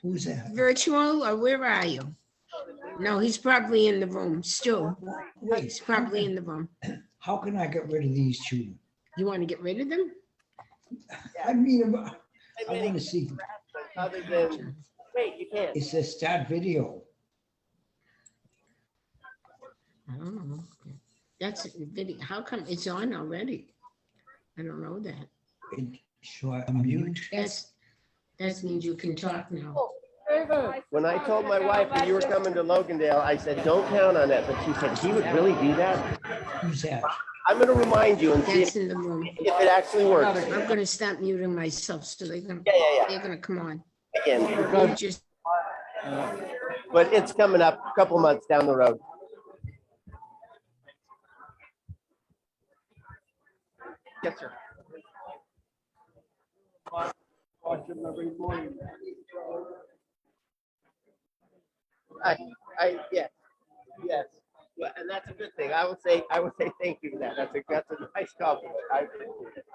Who's that? Virtual, or where are you? No, he's probably in the room. Stu, Wait, he's probably in the room. how can I get rid of these two? You want to get rid of them? I mean, I want to see, Other than, wait, you can't. it says start video. I don't know. That's video. How come it's on already? I don't know that. So I unmute. That means you can talk now. When I told my wife that you were coming to Logandale, I said, don't count on it. But she said, he would really do that? Who's that? I'm going to remind you and see That's if in the room. it actually works. I'm gonna stop muting myself, so they're gonna, Yeah. they're gonna come on. Again, You just, but it's coming up a couple months down the road. Yes, sir. Watch them every morning. Yes. Well, and that's a good thing. I would say thank you for that. That's a nice compliment. I appreciate it.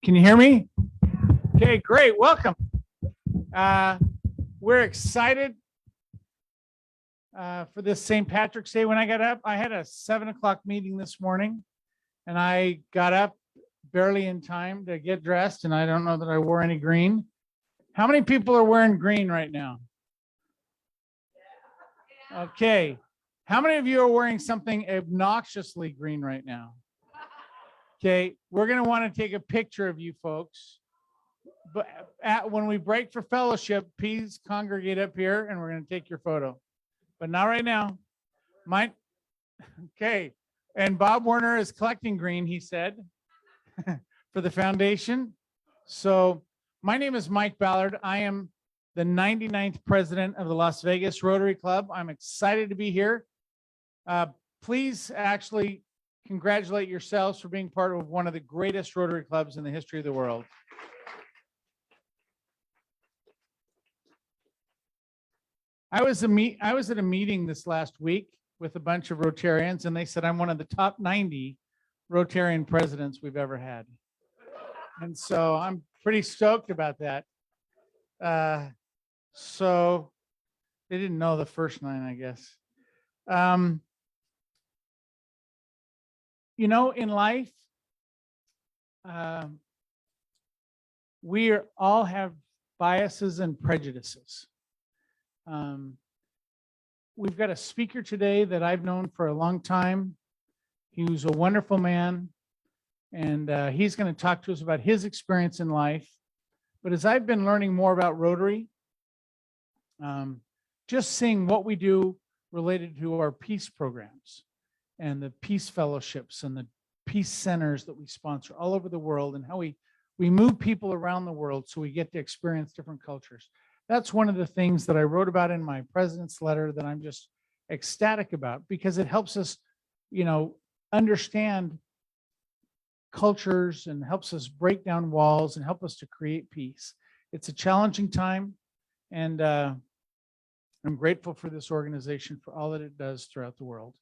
Can you hear me? Okay, great. Welcome. We're excited for this St. Patrick's Day. When I got up, I had a 7 o'clock meeting this morning, and I got up barely in time to get dressed, and I don't know that I wore any green. How many people are wearing green right now? Okay. How many of you are wearing something obnoxiously green right now? Okay, we're going to want to take a picture of you folks. But when we break for fellowship, please congregate up here and we're going to take your photo. But not right now. Okay. And Bob Werner is collecting green, he said, for the foundation. So my name is Mike Ballard. I am the 99th president of the Las Vegas Rotary Club. I'm excited to be here. Please actually congratulate yourselves for being part of one of the greatest Rotary clubs in the history of the world. I was at a meeting this last week with a bunch of Rotarians, and they said I'm one of the top 90 Rotarian presidents we've ever had. And so I'm pretty stoked about that. So they didn't know the first 9, I guess. You know, in life, we all have biases and prejudices. We've got a speaker today that I've known for a long time. He was a wonderful man, and he's going to talk to us about his experience in life. But as I've been learning more about Rotary, just seeing what we do related to our peace programs and the peace fellowships and the peace centers that we sponsor all over the world, and how we move people around the world so we get to experience different cultures. That's one of the things that I wrote about in my president's letter that I'm just ecstatic about, because it helps us, you know, understand cultures and helps us break down walls and help us to create peace. It's a challenging time, and I'm grateful for this organization for all that it does throughout the world.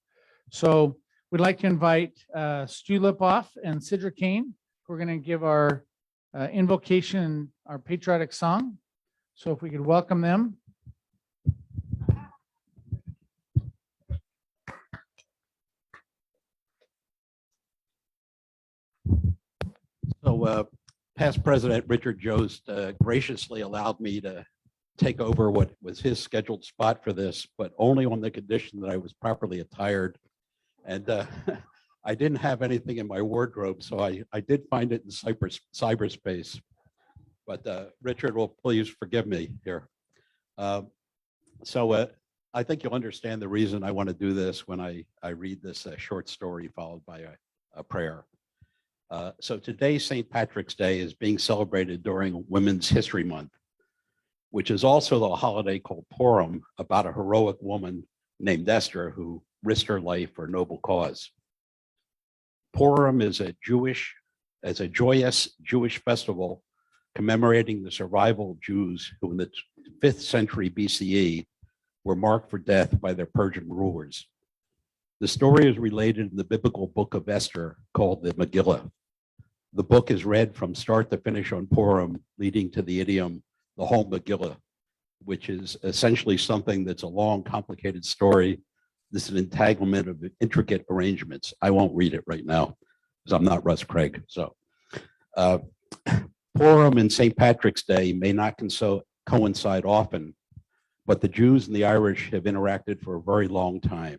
So we'd like to invite Stu Lipoff and Sidra Kane. We're going to give our invocation, our patriotic song. So if we could welcome them. So past President Richard Jost graciously allowed me to take over what was his scheduled spot for this, but only on the condition that I was properly attired. And I didn't have anything in my wardrobe, so I did find it in cyberspace. But Richard will please forgive me here. So I think you'll understand the reason I want to do this when I read this short story followed by a prayer. So today, St. Patrick's Day is being celebrated during Women's History Month, which is also the holiday called Purim, about a heroic woman named Esther who risked her life for a noble cause. Purim is a joyous Jewish festival commemorating the survival of Jews who in the 5th century BCE were marked for death by their Persian rulers. The story is related in the biblical book of Esther called the Megillah. The book is read from start to finish on Purim, leading to the idiom, the whole Megillah, which is essentially something that's a long, complicated story. This is an entanglement of intricate arrangements. I won't read it right now because I'm not Russ Craig. So Purim and St. Patrick's Day may not coincide often, but the Jews and the Irish have interacted for a very long time.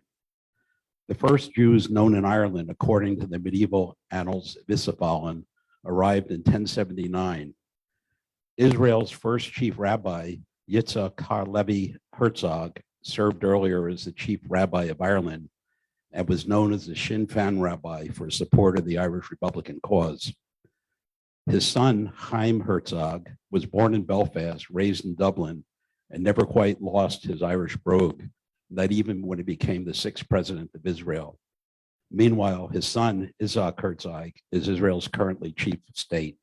The first Jews known in Ireland, according to the medieval annals of Isafallen, arrived in 1079. Israel's first chief rabbi, Yitzhak Levi Herzog, served earlier as the chief rabbi of Ireland and was known as the Sinn Féin rabbi for his support of the Irish Republican cause. His son, Chaim Herzog, was born in Belfast, raised in Dublin, and never quite lost his Irish brogue, not even when he became the 6th president of Israel. Meanwhile, his son, Isaac Herzog, is Israel's currently chief of state.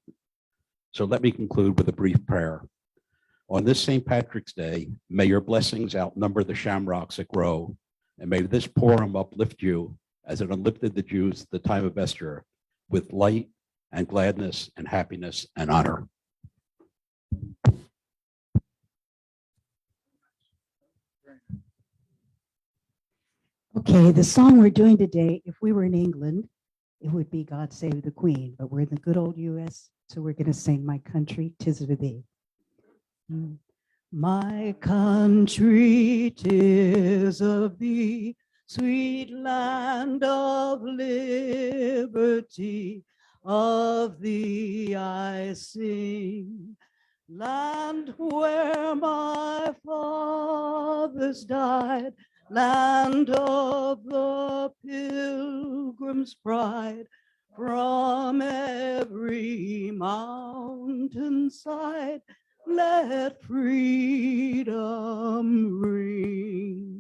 So let me conclude with a brief prayer. On this St. Patrick's Day, may your blessings outnumber the shamrocks that grow, and may this Purim uplift you as it uplifted the Jews at the time of Esther with light and gladness and happiness and honor. Okay, the song we're doing today, if we were in England, it would be God Save the Queen, but we're in the good old US, so we're going to sing My Country, 'Tis of Thee. My country, 'tis of thee, sweet land of liberty, of thee I sing. Land where my fathers died, land of the pilgrim's pride, from every mountainside, let freedom ring.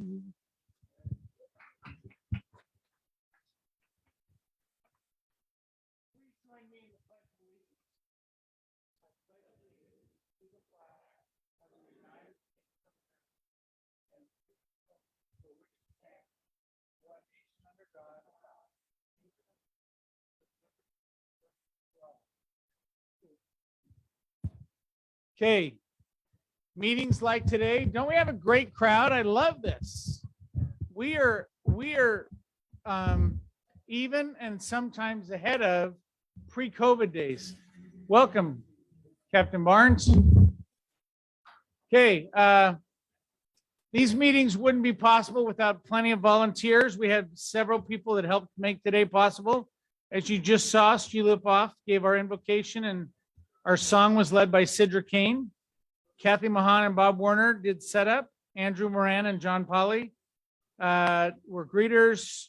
Okay, meetings like today, don't we have a great crowd? I love this. We are even and sometimes ahead of pre-COVID days. Welcome, Captain Barnes. Okay, these meetings wouldn't be possible without plenty of volunteers. We had several people that helped make today possible. As you just saw, Stu Lipoff gave our invocation, and our song was led by Sidra Kane. Kathy Mahan and Bob Warner did setup. Andrew Moran and John Polly were greeters.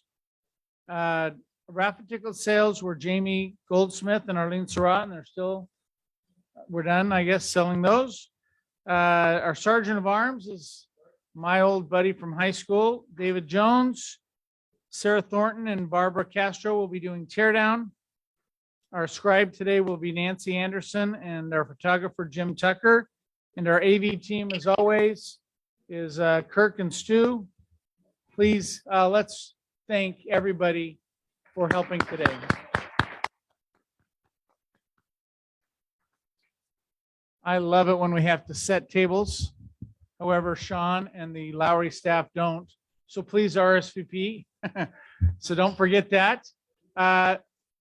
Raffle ticket sales were Jamie Goldsmith and Arlene Surratt, and we're done, I guess, selling those. Our Sergeant of Arms is my old buddy from high school, David Jones. Sarah Thornton and Barbara Castro will be doing teardown. Our scribe today will be Nancy Anderson, and our photographer, Jim Tucker. And our AV team, as always, is Kirk and Stu. Please, let's thank everybody for helping today. I love it when we have to set tables. However, Sean and the Lowry staff don't. So please RSVP. So don't forget that.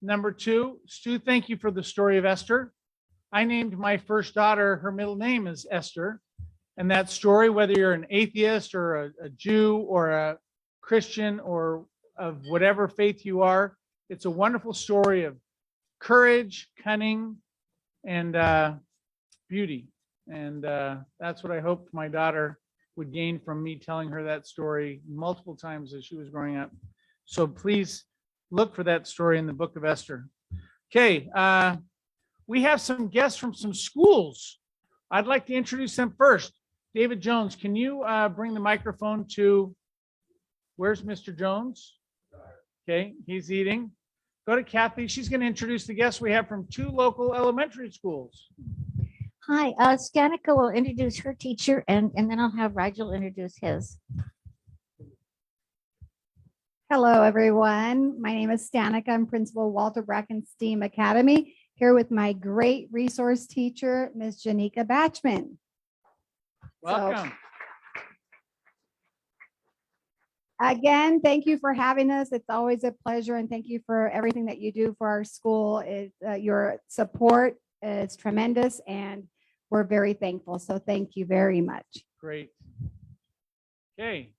Number 2, Stu, thank you for the story of Esther. I named my first daughter, her middle name is Esther. And that story, whether you're an atheist or a Jew or a Christian or of whatever faith you are, it's a wonderful story of courage, cunning, and beauty. And that's what I hoped my daughter would gain from me telling her that story multiple times as she was growing up. So please look for that story in the book of Esther. Okay, we have some guests from some schools. I'd like to introduce them first. David Jones, can you bring the microphone to, where's Mr. Jones? Okay, he's eating. Go to Kathy. She's going to introduce the guests we have from 2 local elementary schools. Hi, Stanica will introduce her teacher, and then I'll have Rigel introduce his. Hello, everyone. My name is Stanica. I'm Principal Walter Bracken STEAM Academy, here with my great resource teacher, Ms. Janika Batchman. Welcome. Again, thank you for having us. It's always a pleasure, and thank you for everything that you do for our school. Your support is tremendous, and we're very thankful. So thank you very much. Great. Okay,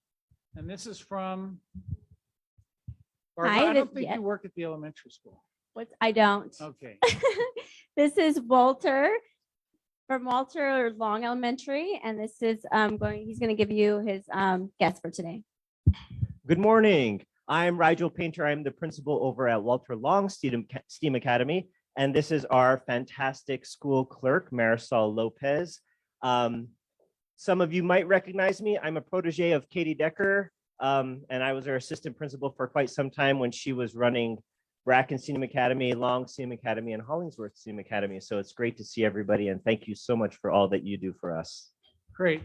and this is from Barbara. Hi, I don't think yeah. you work at the elementary school. I don't. Okay. This is Walter from Walter Long Elementary, and this is he's going to give you his guest for today. Good morning. I'm Rigel Painter. I'm the principal over at Walter Long STEAM Academy, and this is our fantastic school clerk, Marisol Lopez. Some of you might recognize me. I'm a protege of Katie Decker, and I was her assistant principal for quite some time when she was running Bracken STEAM Academy, Long STEAM Academy, and Hollingsworth STEAM Academy. So it's great to see everybody, and thank you so much for all that you do for us. Great.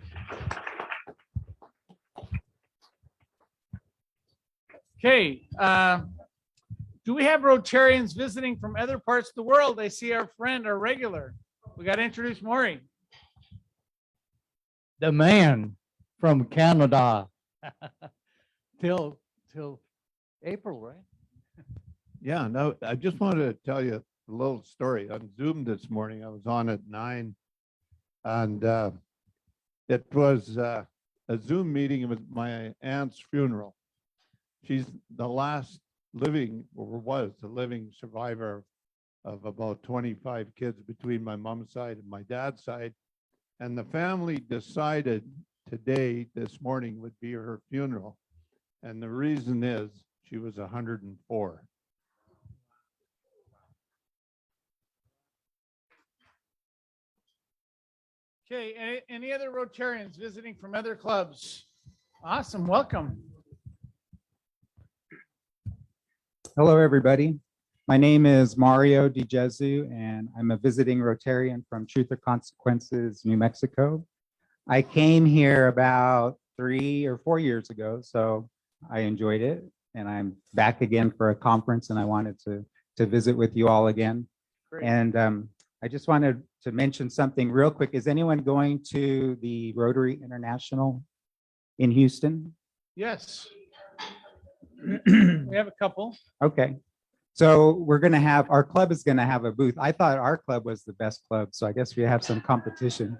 Okay. Do we have Rotarians visiting from other parts of the world? I see our friend, our regular. We got to introduce Maury. The man from Canada till April, right? Yeah, no, I just wanted to tell you a little story on Zoom this morning. I was on at 9 and it was a Zoom meeting with my aunt's funeral. She's the last living, or was the living survivor of about 25 kids between my mom's side and my dad's side. And the family decided today, this morning, would be her funeral. And the reason is she was 104. Okay, any other Rotarians visiting from other clubs? Awesome, welcome. Hello, everybody. My name is Mario DiGesu, and I'm a visiting Rotarian from Truth or Consequences, New Mexico. I came here about 3 or 4 years ago, so I enjoyed it. And I'm back again for a conference, and I wanted to visit with you all again. Great. And I just wanted to mention something real quick. Is anyone going to the Rotary International in Houston? Yes. We have a couple. Okay. So we're going to have, our club is going to have a booth. I thought our club was the best club, so I guess we have some competition.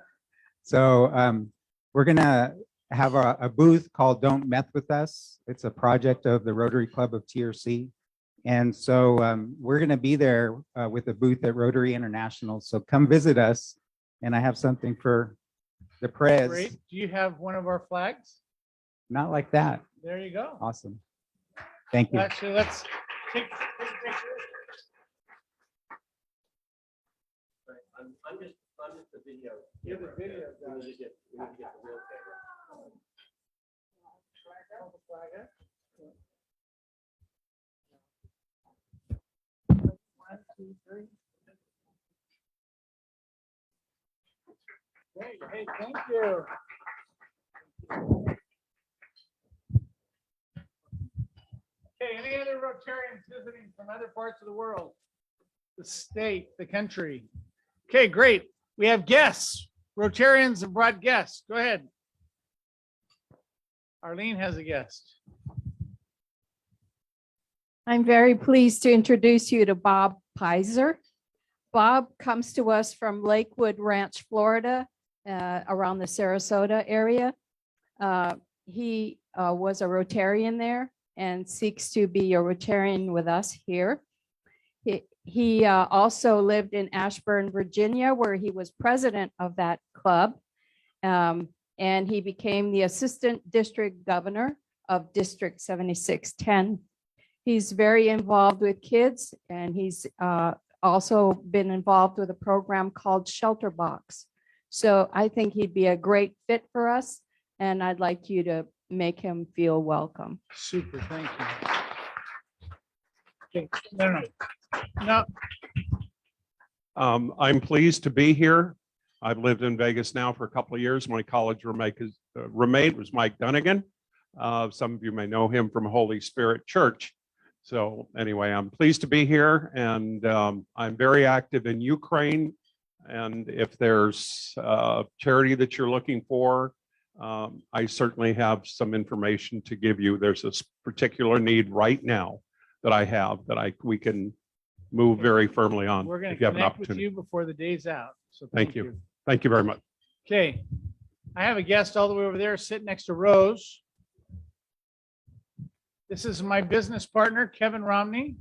So we're going to have a booth called Don't Meth With Us. It's a project of the Rotary Club of TRC. And so we're going to be there with a booth at Rotary International. So come visit us. And I have something for the press. Great. Do you have one of our flags? Not like that. There you go. Awesome. Thank you. Actually, let's take a picture. I'm just the video. You're the video guy. We need to get the real camera. One, two, three. Great. Hey, thank you. Okay, any other Rotarians visiting from other parts of the world? The state, the country? Okay, great. We have guests. Rotarians have brought guests. Go ahead. Arlene has a guest. I'm very pleased to introduce you to Bob Pizer. Bob comes to us from Lakewood Ranch, Florida, around the Sarasota area. He was a Rotarian there and seeks to be a Rotarian with us here. He also lived in Ashburn, Virginia, where he was president of that club. And he became the assistant district governor of District 7610. He's very involved with kids, and he's also been involved with a program called Shelter Box. So I think he'd be a great fit for us, and I'd like you to make him feel welcome. Super, thank you. Okay, no. I'm pleased to be here. I've lived in Vegas now for a couple of years. My college roommate was Mike Dunnigan. Some of you may know him from Holy Spirit Church. So anyway, I'm pleased to be here, and I'm very active in Ukraine. And if there's a charity that you're looking for, I certainly have some information to give you. There's a particular need right now that I have that we can move very firmly on. We're going if to you have an connect with opportunity. you before the day's out. So Thank you. Thank you very much. Okay, I have a guest all the way over there sitting next to Rose. This is my business partner, Kevin Romney.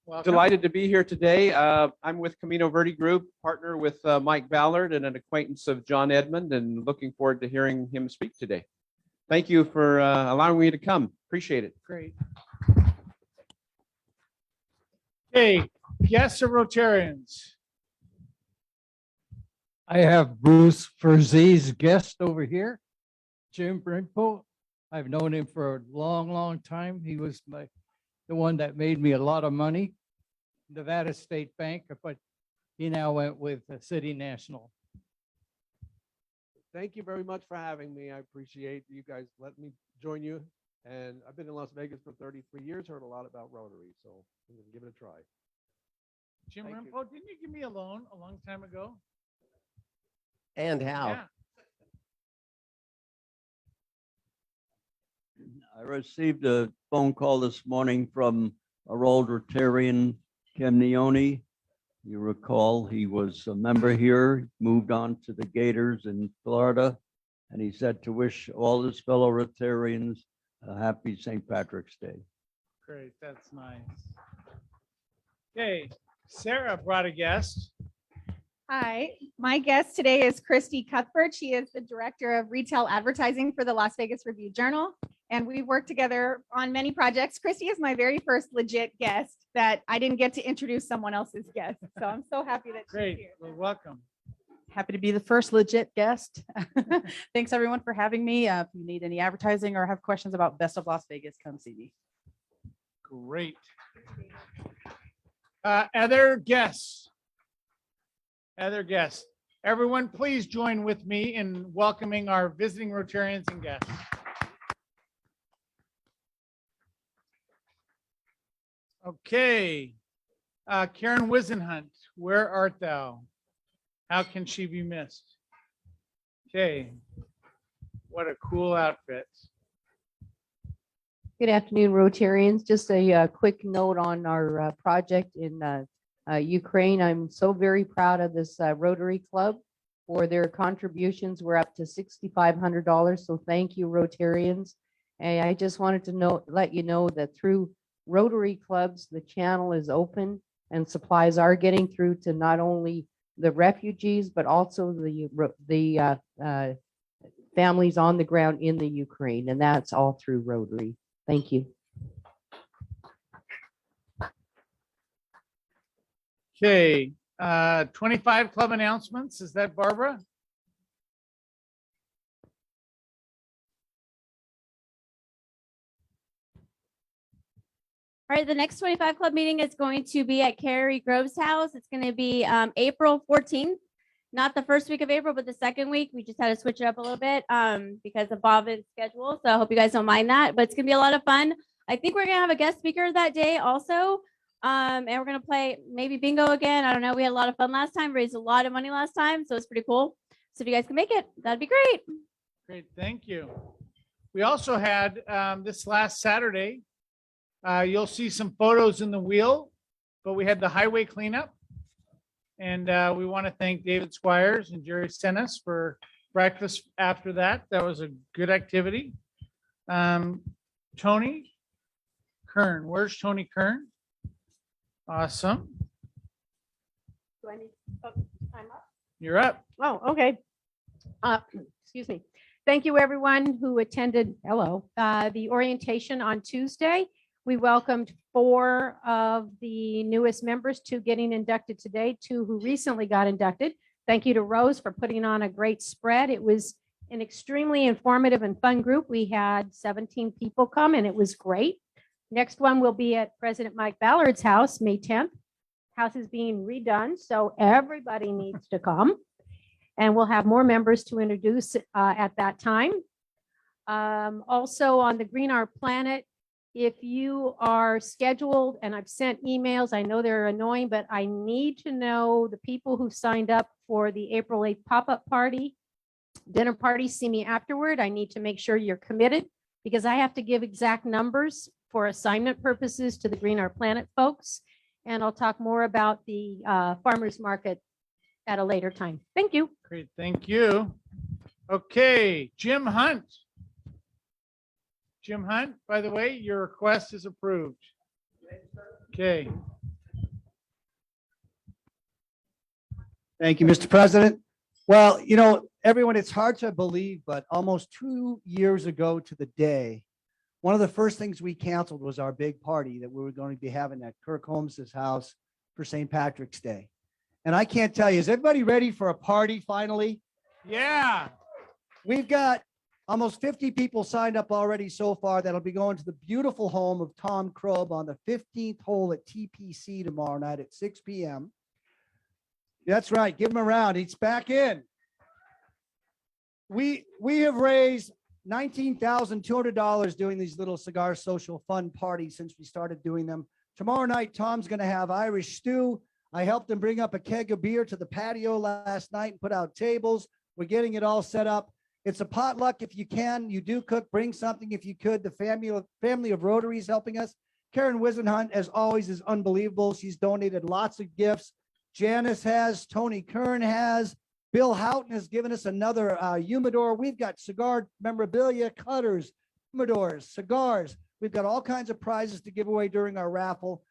Welcome. Delighted to be here today. I'm with Camino Verde Group, partner with Mike Ballard and an acquaintance of John Edmond, and looking forward to hearing him speak today. Thank you for allowing me to come. Appreciate it. Great. Okay, guests are Rotarians. I have Bruce Furzee's guest over here, Jim Brimpo. I've known him for a long, long time. He was the one that made me a lot of money, Nevada State Bank, but he now went with City National. Thank you very much for having me. I appreciate you guys letting me join you And I've been in Las Vegas for 33 years, heard a lot about Rotary, so I'm gonna give it a try. Jim Thank you. Rimpo, didn't you give me a loan a long time ago? And how? Yeah. I received a phone call this morning from our old Rotarian, Ken Neone. You recall, he was a member here, moved on to the Gators in Florida. And he said to wish all his fellow Rotarians a happy St. Patrick's Day. Great, that's nice. Okay, Sarah brought a guest. Hi, my guest today is Christy Cuthbert. She is the Director of Retail Advertising for the Las Vegas Review-Journal, and we've worked together on many projects. Christy is my very first legit guest that I didn't get to introduce someone else's guest, so I'm so happy that she's Great, here. well, welcome. Happy to be the first legit guest. Thanks everyone for having me. If you need any advertising or have questions about Best of Las Vegas, come see me. Great. Other guests? Other guests? Everyone, please join with me in welcoming our visiting Rotarians and guests. Okay. Karen Wisenhunt, where art thou? How can she be missed? Okay. What a cool outfit. Good afternoon, Rotarians. Just a quick note on our project in Ukraine. I'm so very proud of this Rotary Club for their contributions. We're up to $6,500. So thank you, Rotarians. And I just wanted to let you know that through Rotary clubs, the channel is open and supplies are getting through to not only the refugees, but also the families on the ground in the Ukraine. And that's all through Rotary. Thank you. Okay, 25 club announcements. Is that Barbara? All right, the next 25 Club meeting is going to be at Carrie Grove's house. It's going to be April 14th, not the first week of April, but the second week. We just had to switch it up a little bit because of Bob's schedule. So I hope you guys don't mind that, but it's going to be a lot of fun. I think we're going to have a guest speaker that day also. And we're going to play maybe bingo again. I don't know. We had a lot of fun last time, raised a lot of money last time. So it's pretty cool. So if you guys can make it, that'd be great. Great, thank you. We also had this last Saturday, you'll see some photos in the wheel, but we had the highway cleanup. And we want to thank David Squires and Jerry Senes for breakfast after that. That was a good activity. Tony Kern, where's Tony Kern? Awesome. Do I need time up? You're up. Oh, okay. Excuse me. Thank you, everyone who attended, the orientation on Tuesday. We welcomed 4 of the newest members, 2 getting inducted today, 2 who recently got inducted. Thank you to Rose for putting on a great spread. It was an extremely informative and fun group. We had 17 people come and it was great. Next one will be at President Mike Ballard's house, May 10th. House is being redone, so everybody needs to come. And we'll have more members to introduce at that time. Also on the Green Our Planet, if you are scheduled, and I've sent emails, I know they're annoying, but I need to know the people who signed up for the April 8th pop-up party, dinner party, see me afterward. I need to make sure you're committed because I have to give exact numbers for assignment purposes to the Green Our Planet folks. And I'll talk more about the farmers market at a later time. Thank you. Great, thank you. Okay, Jim Hunt. Jim Hunt, by the way, your request is approved. Okay. Thank you, Mr. President. Well, you know, everyone, it's hard to believe, but almost 2 years ago to the day, one of the first things we canceled was our big party that we were going to be having at Kirk Holmes's house for St. Patrick's Day. And I can't tell you, is everybody ready for a party finally? Yeah. We've got almost 50 people signed up already so far that'll be going to the beautiful home of Tom Krub on the 15th hole at TPC tomorrow night at 6 p.m. That's right. Give him a round. He's back in. We have raised $19,200 doing these little cigar social fun parties since we started doing them. Tomorrow night, Tom's going to have Irish stew. I helped him bring up a keg of beer to the patio last night and put out tables. We're getting it all set up. It's a potluck if you can. You do cook, bring something if you could. The family of Rotary is helping us. Karen Wisenhunt, as always, is unbelievable. She's donated lots of gifts. Janice has, Tony Kern has, Bill Houghton has given us another humidor. We've got cigar memorabilia, cutters, humidors, cigars. We've got all kinds of prizes to give away during our raffle.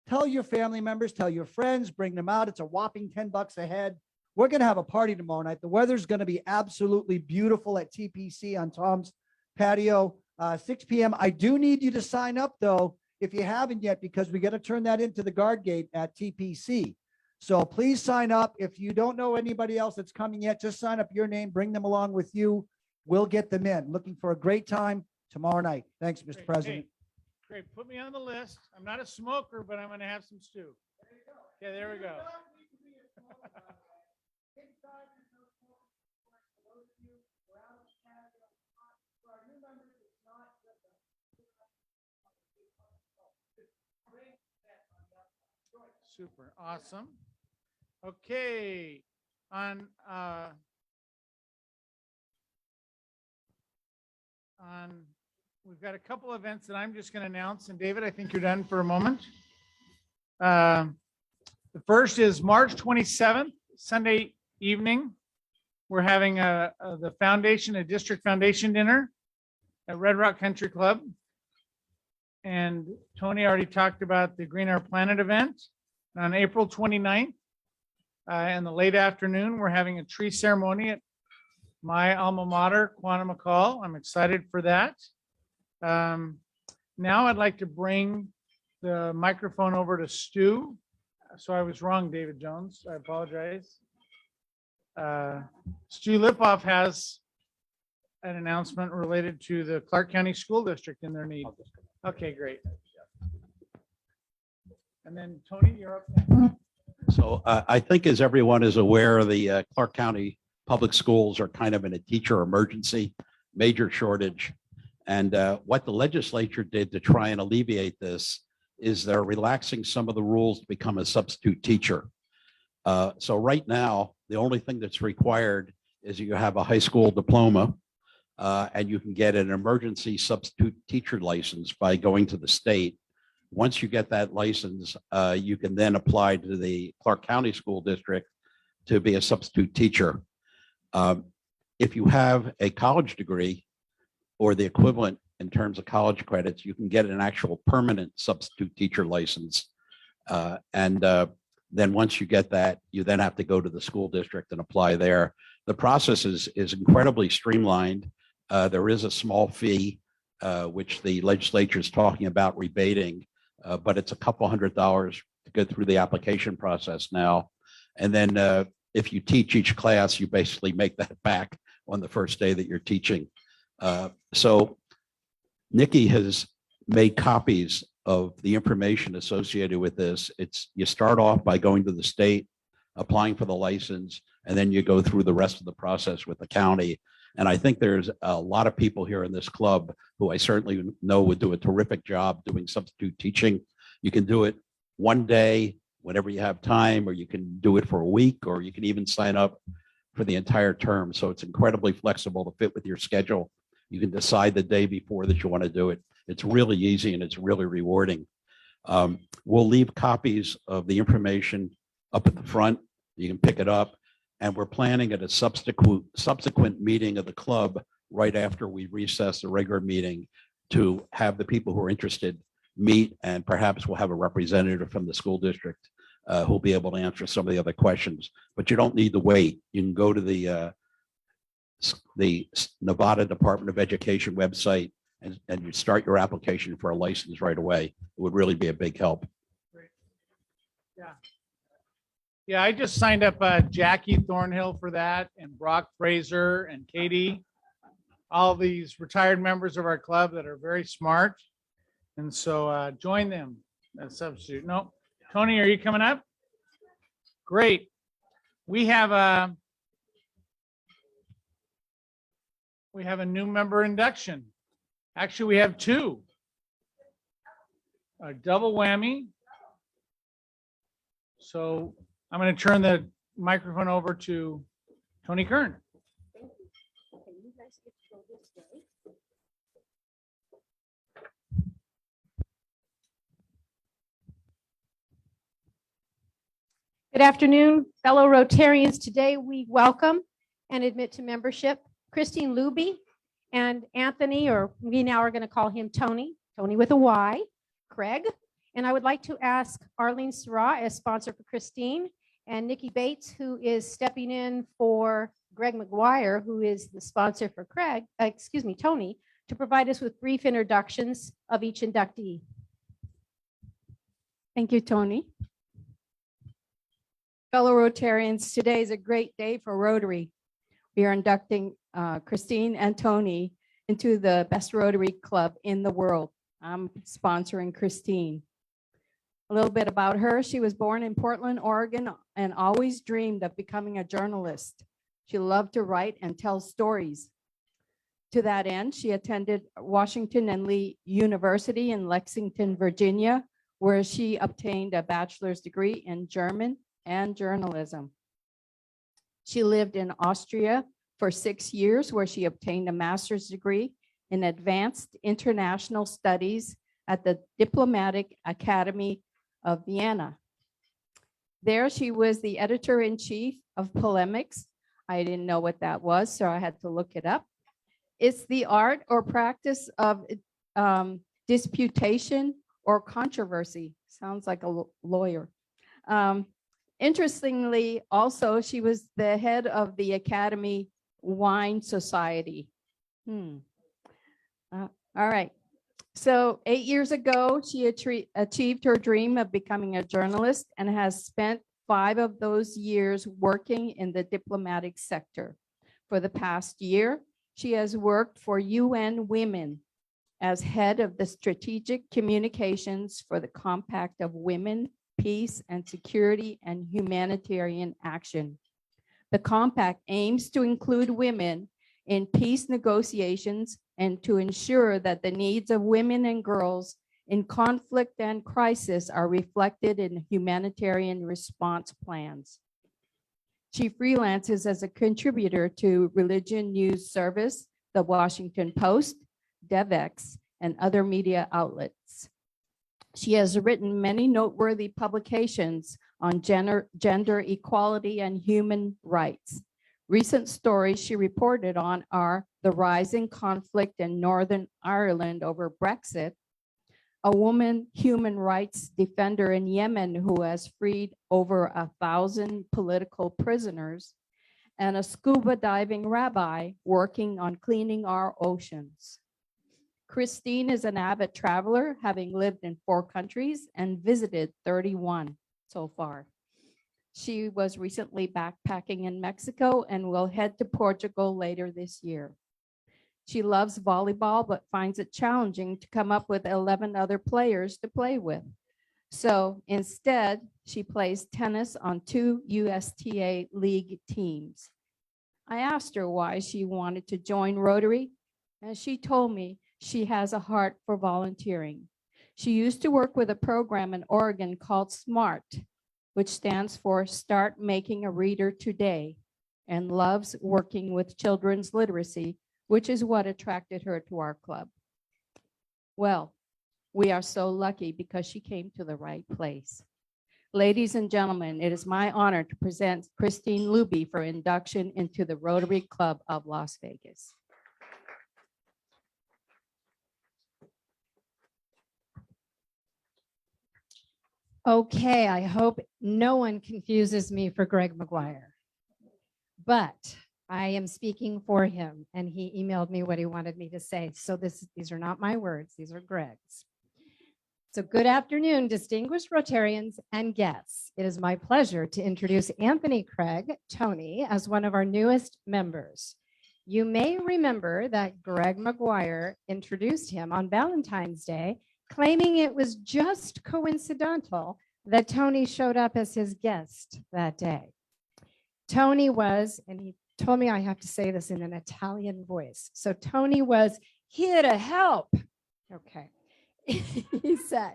Tell your family members, tell your friends, bring them out. It's a whopping $10 a head. We're going to have a party tomorrow night. The weather's going to be absolutely beautiful at TPC on Tom's patio, 6 p.m. I do need you to sign up, though, if you haven't yet, because we got to turn that into the guard gate at TPC. So please sign up. If you don't know anybody else that's coming yet, just sign up your name, bring them along with you. We'll get them in. Looking for a great time tomorrow night. Thanks, Mr. President. Hey, great. Put me on the list. I'm not a smoker, but I'm going to have some stew. Okay, there we go. Super awesome. Okay, on we've got a couple events that I'm just going to announce. And David, I think you're done for a moment. The first is March 27th, Sunday evening. We're having the foundation, a district foundation dinner at Red Rock Country Club. And Tony already talked about the Green Our Planet event. On April 29th, in the late afternoon, we're having a tree ceremony at my alma mater, Quantum McCall. I'm excited for that. Now I'd like to bring the microphone over to Stu. So I was wrong, David Jones. I apologize. Stu Lipoff has an announcement related to the Clark County School District and their need. Okay, great. And then Tony, you're up next. So I think as everyone is aware, the Clark County Public Schools are kind of in a teacher emergency, major shortage. And what the legislature did to try and alleviate this is they're relaxing some of the rules to become a substitute teacher. So right now, the only thing that's required is you have a high school diploma and you can get an emergency substitute teacher license by going to the state. Once you get that license, you can then apply to the Clark County School District to be a substitute teacher. If you have a college degree or the equivalent in terms of college credits, you can get an actual permanent substitute teacher license. Then once you get that, you then have to go to the school district and apply there. The process is incredibly streamlined. There is a small fee, which the legislature is talking about rebating. But it's a couple $100 to go through the application process now. And then if you teach each class, you basically make that back on the first day that you're teaching. So Nikki has made copies of the information associated with this. You start off by going to the state, applying for the license, and then you go through the rest of the process with the county. And I think there's a lot of people here in this club who I certainly know would do a terrific job doing substitute teaching. You can do it one day whenever you have time, or you can do it for a week, or you can even sign up for the entire term. So it's incredibly flexible to fit with your schedule. You can decide the day before that you want to do it. It's really easy and it's really rewarding. We'll leave copies of the information up at the front. You can pick it up. And we're planning at a subsequent meeting of the club right after we recess the regular meeting to have the people who are interested meet, and perhaps we'll have a representative from the school district who'll be able to answer some of the other questions. But you don't need to wait. You can go to the Nevada Department of Education website and you start your application for a license right away. It would really be a big help. Great. Yeah. Yeah, I just signed up Jackie Thornhill for that, and Brock Fraser and Katie, all these retired members of our club that are very smart. And so join them as substitute. No, Tony, are you coming up? Great. We have we have a new member induction. Actually, we have two. A double whammy. So I'm going to turn the microphone over to Tony Kern. Good afternoon, fellow Rotarians. Today we welcome and admit to membership Christine Luby and Anthony, or we now are going to call him Tony with a Y, Craig. And I would like to ask Arlene Sarah as sponsor for Christine, and Nikki Bates, who is stepping in for Greg McGuire, who is the sponsor for Tony, to provide us with brief introductions of each inductee. Thank you, Tony. Fellow Rotarians, today is a great day for Rotary. We are inducting Christine and Tony into the best Rotary club in the world. I'm sponsoring Christine. A little bit about her. She was born in Portland, Oregon, and always dreamed of becoming a journalist. She loved to write and tell stories. To that end, she attended Washington and Lee University in Lexington, Virginia, where she obtained a bachelor's degree in German and journalism. She lived in Austria for 6 years, where she obtained a master's degree in advanced international studies at the Diplomatic Academy of Vienna. There she was the editor-in-chief of Polemics. I didn't know what that was, so I had to look it up. It's the art or practice of disputation or controversy. Sounds like a lawyer. Interestingly, also, she was the head of the Academy Wine Society. All right. So 8 years ago, she achieved her dream of becoming a journalist and has spent 5 of those years working in the diplomatic sector. For the past year, she has worked for UN Women as head of the strategic communications for the Compact of Women, Peace and Security and Humanitarian Action. The compact aims to include women in peace negotiations and to ensure that the needs of women and girls in conflict and crisis are reflected in humanitarian response plans. She freelances as a contributor to Religion News Service, the Washington Post, DevEx, and other media outlets. She has written many noteworthy publications on gender equality and human rights. Recent stories she reported on are the rising conflict in Northern Ireland over Brexit, a woman human rights defender in Yemen who has freed over 1,000 political prisoners, and a scuba diving rabbi working on cleaning our oceans. Christine is an avid traveler, having lived in 4 countries and visited 31 so far. She was recently backpacking in Mexico and will head to Portugal later this year. She loves volleyball, but finds it challenging to come up with 11 other players to play with. So instead, she plays tennis on 2 USTA league teams. I asked her why she wanted to join Rotary, and she told me she has a heart for volunteering. She used to work with a program in Oregon called SMART, which stands for Start Making a Reader Today, and loves working with children's literacy, which is what attracted her to our club. Well, we are so lucky because she came to the right place. Ladies and gentlemen, it is my honor to present Christine Luby for induction into the Rotary Club of Las Vegas. Okay, I hope no one confuses me for Greg McGuire. But I am speaking for him, and he emailed me what he wanted me to say. So these are not my words, these are Greg's. So good afternoon, distinguished Rotarians and guests. It is my pleasure to introduce Anthony Craig Tony as one of our newest members. You may remember that Greg McGuire introduced him on Valentine's Day, claiming it was just coincidental that Tony showed up as his guest that day. Tony was, and he told me I have to say this in an Italian voice. So Tony was here to help. Okay. He said,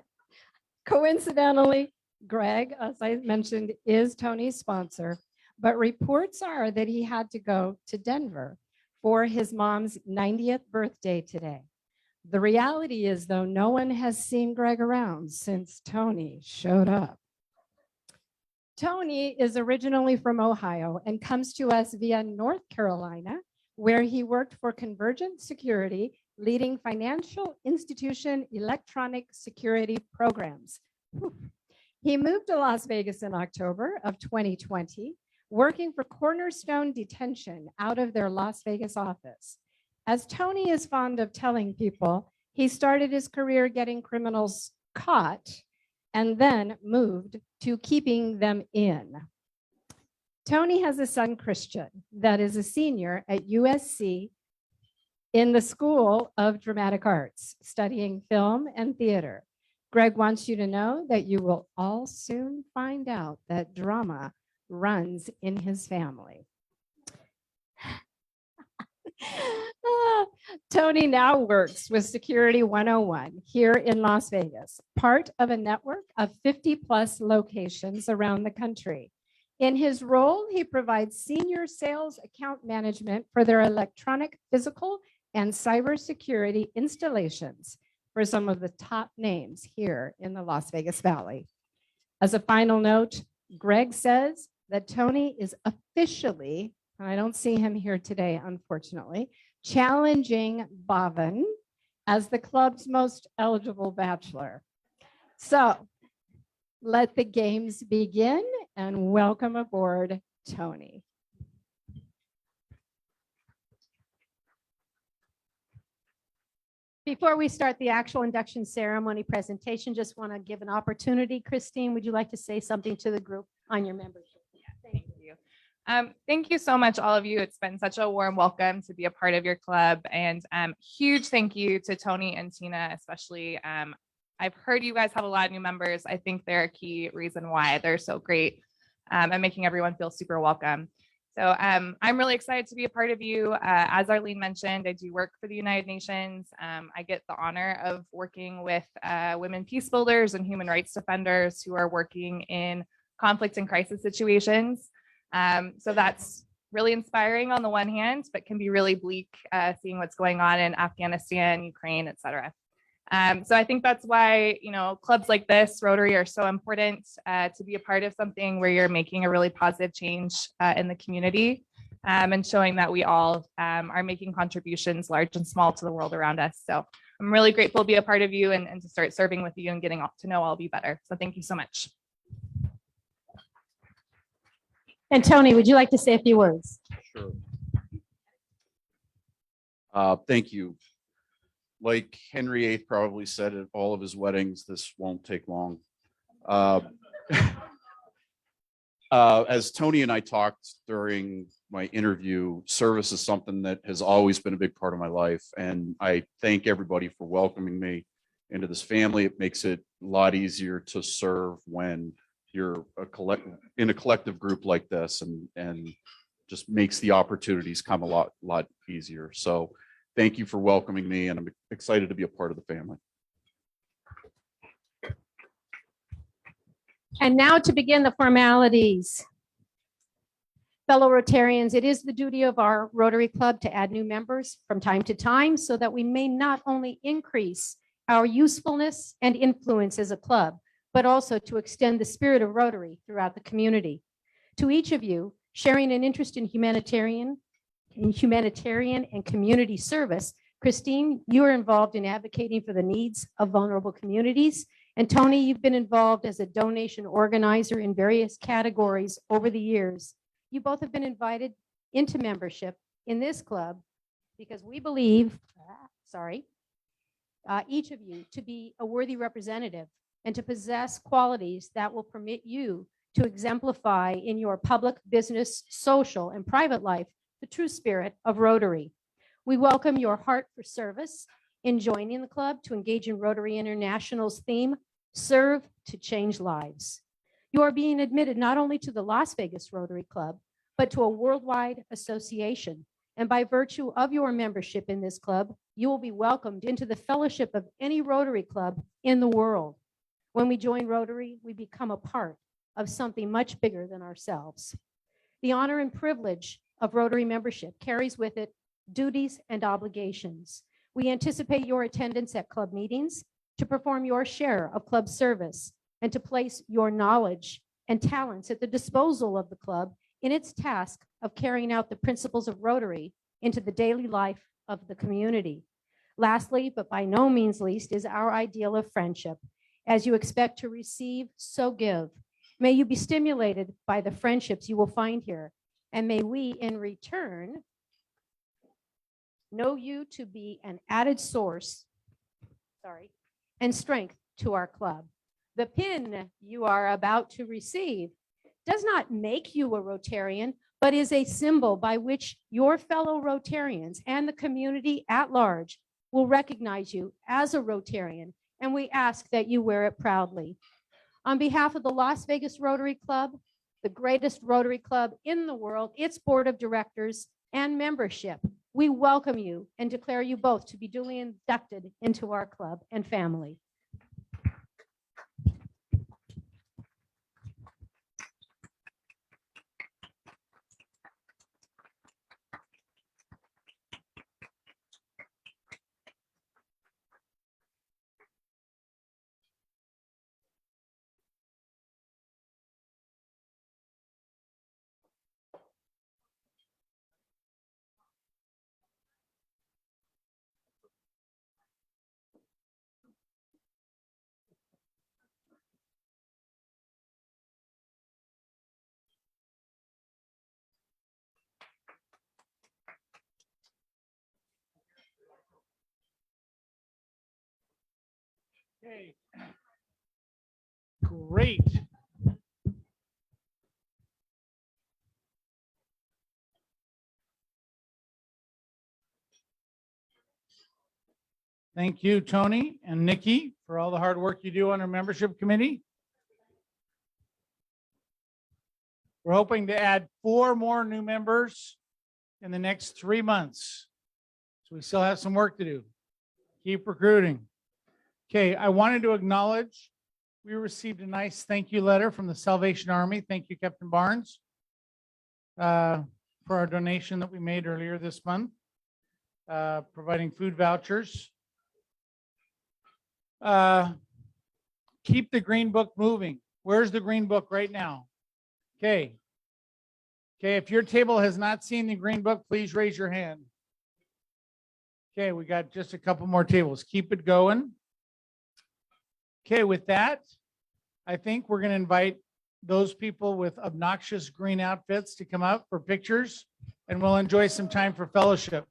coincidentally, Greg, as I mentioned, is Tony's sponsor, but reports are that he had to go to Denver for his mom's 90th birthday today. The reality is, though, no one has seen Greg around since Tony showed up. Tony is originally from Ohio and comes to us via North Carolina, where he worked for Convergent Security, leading financial institution electronic security programs. He moved to Las Vegas in October of 2020, working for Cornerstone Detention out of their Las Vegas office. As Tony is fond of telling people, he started his career getting criminals caught and then moved to keeping them in. Tony has a son, Christian, that is a senior at USC in the School of Dramatic Arts, studying film and theater. Greg wants you to know that you will all soon find out that drama runs in his family. Tony now works with Security 101 here in Las Vegas, part of a network of 50+ locations around the country. In his role, he provides senior sales account management for their electronic, physical, and cybersecurity installations for some of the top names here in the Las Vegas Valley. As a final note, Greg says that Tony is officially, and I don't see him here today, unfortunately, challenging Bhavin as the club's most eligible bachelor. So let the games begin and welcome aboard Tony. Before we start the actual induction ceremony presentation, just want to give an opportunity. Christine, would you like to say something to the group on your membership? Thank you. Thank you so much, all of you. It's been such a warm welcome to be a part of your club, and huge thank you to Tony and Tina, especially. I've heard you guys have a lot of new members. I think they're a key reason why they're so great and making everyone feel super welcome. So I'm really excited to be a part of you. As Arlene mentioned, I do work for the United Nations. I get the honor of working with women peace builders and human rights defenders who are working in conflict and crisis situations. So that's really inspiring on the one hand, but can be really bleak seeing what's going on in Afghanistan, Ukraine, et cetera. So I think that's why, clubs like this, Rotary, are so important to be a part of something where you're making a really positive change in the community and showing that we all are making contributions, large and small, to the world around us. So I'm really grateful to be a part of you and to start serving with you and getting to know all of you better. So thank you so much. And Tony, would you like to say a few words? Sure. Thank you. Like Henry VIII probably said at all of his weddings, this won't take long. As Tony and I talked during my interview, service is something that has always been a big part of my life. And I thank everybody for welcoming me into this family. It makes it a lot easier to serve when you're in a collective group like this, and just makes the opportunities come a lot easier. So thank you for welcoming me, and I'm excited to be a part of the family. And now to begin the formalities. Fellow Rotarians, it is the duty of our Rotary Club to add new members from time to time so that we may not only increase our usefulness and influence as a club, but also to extend the spirit of Rotary throughout the community. To each of you, sharing an interest in humanitarian and community service, Christine, you are involved in advocating for the needs of vulnerable communities. And Tony, you've been involved as a donation organizer in various categories over the years. You both have been invited into membership in this club because we believe, each of you to be a worthy representative and to possess qualities that will permit you to exemplify in your public, business, social, and private life the true spirit of Rotary. We welcome your heart for service in joining the club to engage in Rotary International's theme, Serve to Change Lives. You are being admitted not only to the Las Vegas Rotary Club, but to a worldwide association. And by virtue of your membership in this club, you will be welcomed into the fellowship of any Rotary Club in the world. When we join Rotary, we become a part of something much bigger than ourselves. The honor and privilege of Rotary membership carries with it duties and obligations. We anticipate your attendance at club meetings, to perform your share of club service, and to place your knowledge and talents at the disposal of the club in its task of carrying out the principles of Rotary into the daily life of the community. Lastly, but by no means least, is our ideal of friendship. As you expect to receive, so give. May you be stimulated by the friendships you will find here, and may we, in return, know you to be an added source, and strength to our club. The pin you are about to receive does not make you a Rotarian, but is a symbol by which your fellow Rotarians and the community at large will recognize you as a Rotarian, and we ask that you wear it proudly. On behalf of the Las Vegas Rotary Club, the greatest Rotary Club in the world, its board of directors and membership, we welcome you and declare you both to be duly inducted into our club and family. Okay. Great. Thank you, Tony and Nikki, for all the hard work you do on our membership committee. We're hoping to add 4 more new members in the next 3 months. So we still have some work to do. Keep recruiting. Okay, I wanted to acknowledge we received a nice thank you letter from the Salvation Army. Thank you, Captain Barnes, for our donation that we made earlier this month, providing food vouchers. Keep the green book moving. Where's the green book right now? Okay. Okay, if your table has not seen the green book, please raise your hand. Okay, we got just a couple more tables. Keep it going. Okay, with that, I think we're going to invite those people with obnoxious green outfits to come up for pictures, and we'll enjoy some time for fellowship.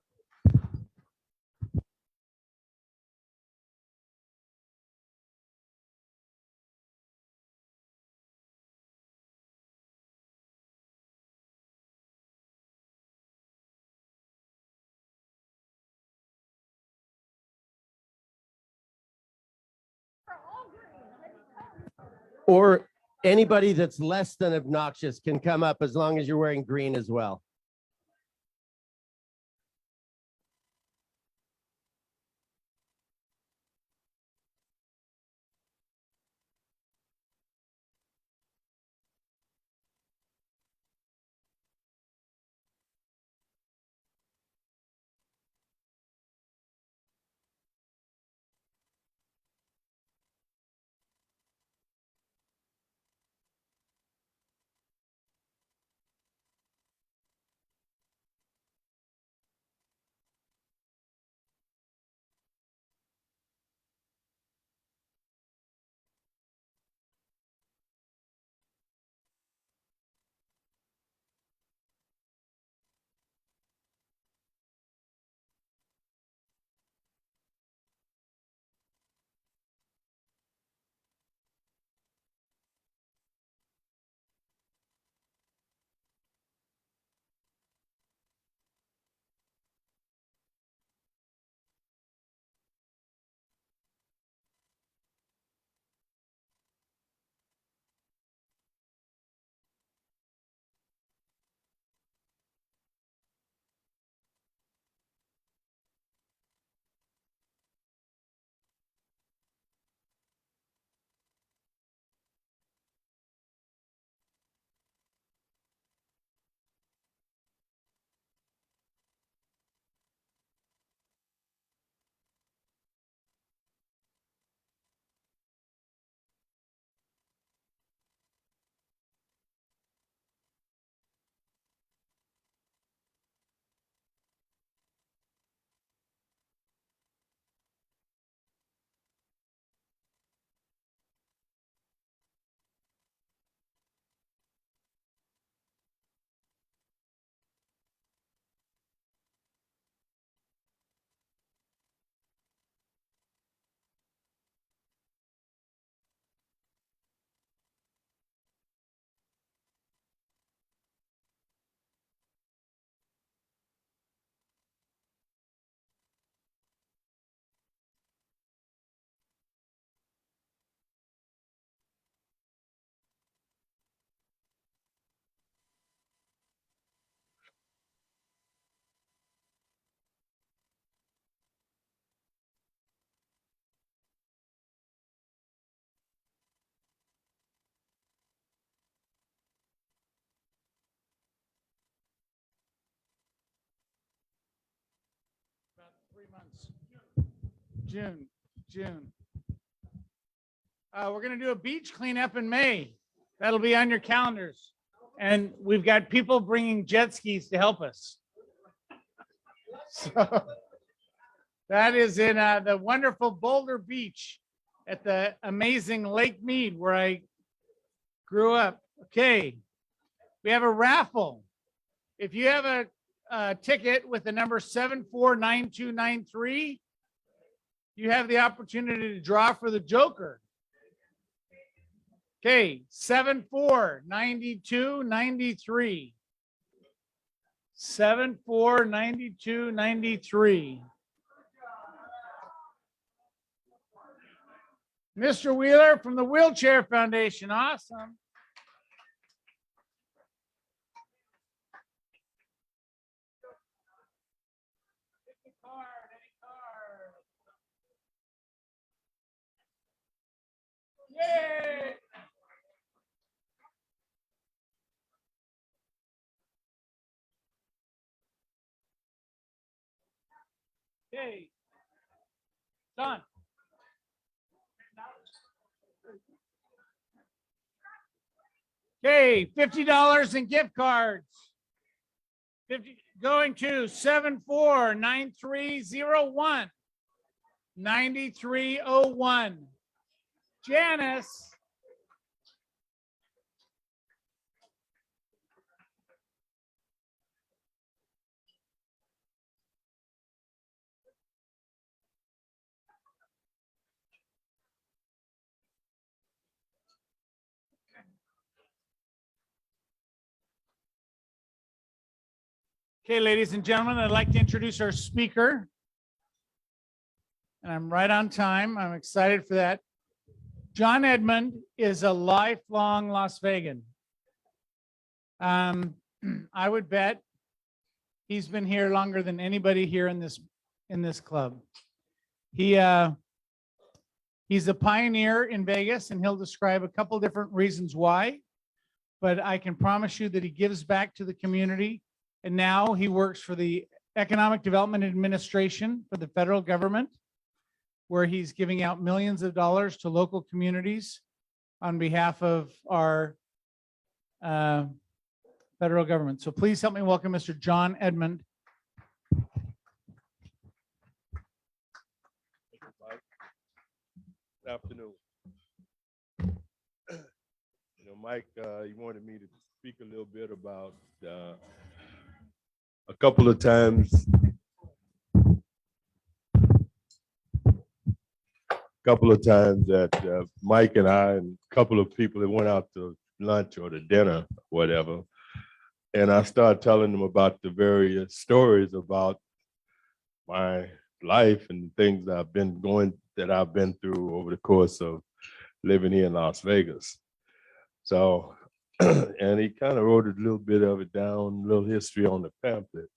Or anybody that's less than obnoxious can come up as long as you're wearing green as well. June. We're gonna do a beach cleanup in May. That'll be on your calendars. And we've got people bringing jet skis to help us. So that is in the wonderful Boulder Beach at the amazing Lake Mead where I grew up. Okay, we have a raffle. If you have a ticket with the number 749293, you have the opportunity to draw for the Joker. Okay, 749293. 749293. Mr. Wheeler from the Wheelchair Foundation. Awesome. Yay! Okay. Done. Okay, $50 in gift cards. 50 going to 749301. 9301. Janice. Okay, ladies and gentlemen, I'd like to introduce our speaker. And I'm right on time. I'm excited for that. John Edmund is a lifelong Las Vegan. I would bet he's been here longer than anybody here in this club. He's a pioneer in Vegas, and he'll describe a couple different reasons why. But I can promise you that he gives back to the community. And now he works for the Economic Development Administration for the federal government, where he's giving out millions of dollars to local communities on behalf of our federal government. So please help me welcome Mr. John Edmund. Good afternoon. Mike, you wanted me to speak a little bit about a couple of times that Mike and I and a couple of people that went out to lunch or to dinner, whatever, and I started telling them about the various stories about my life and things that I've been through over the course of living here in Las Vegas. So, and he kind of wrote a little bit of it down, a little history on the pamphlet.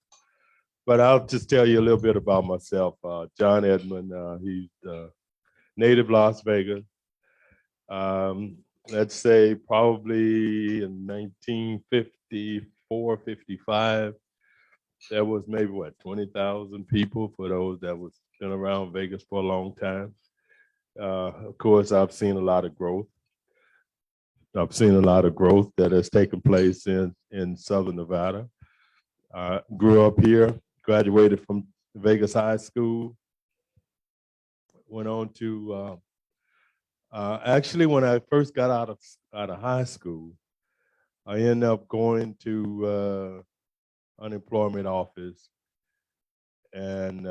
But I'll just tell you a little bit about myself. John Edmund, he's native Las Vegas. Let's say probably in 1954, 55, there was maybe 20,000 people for those that was been around Vegas for a long time. Of course, I've seen a lot of growth. I've seen a lot of growth that has taken place in Southern Nevada. Grew up here, graduated from Vegas High School, went on to, actually when I first got out of high school, I ended up going to unemployment office, and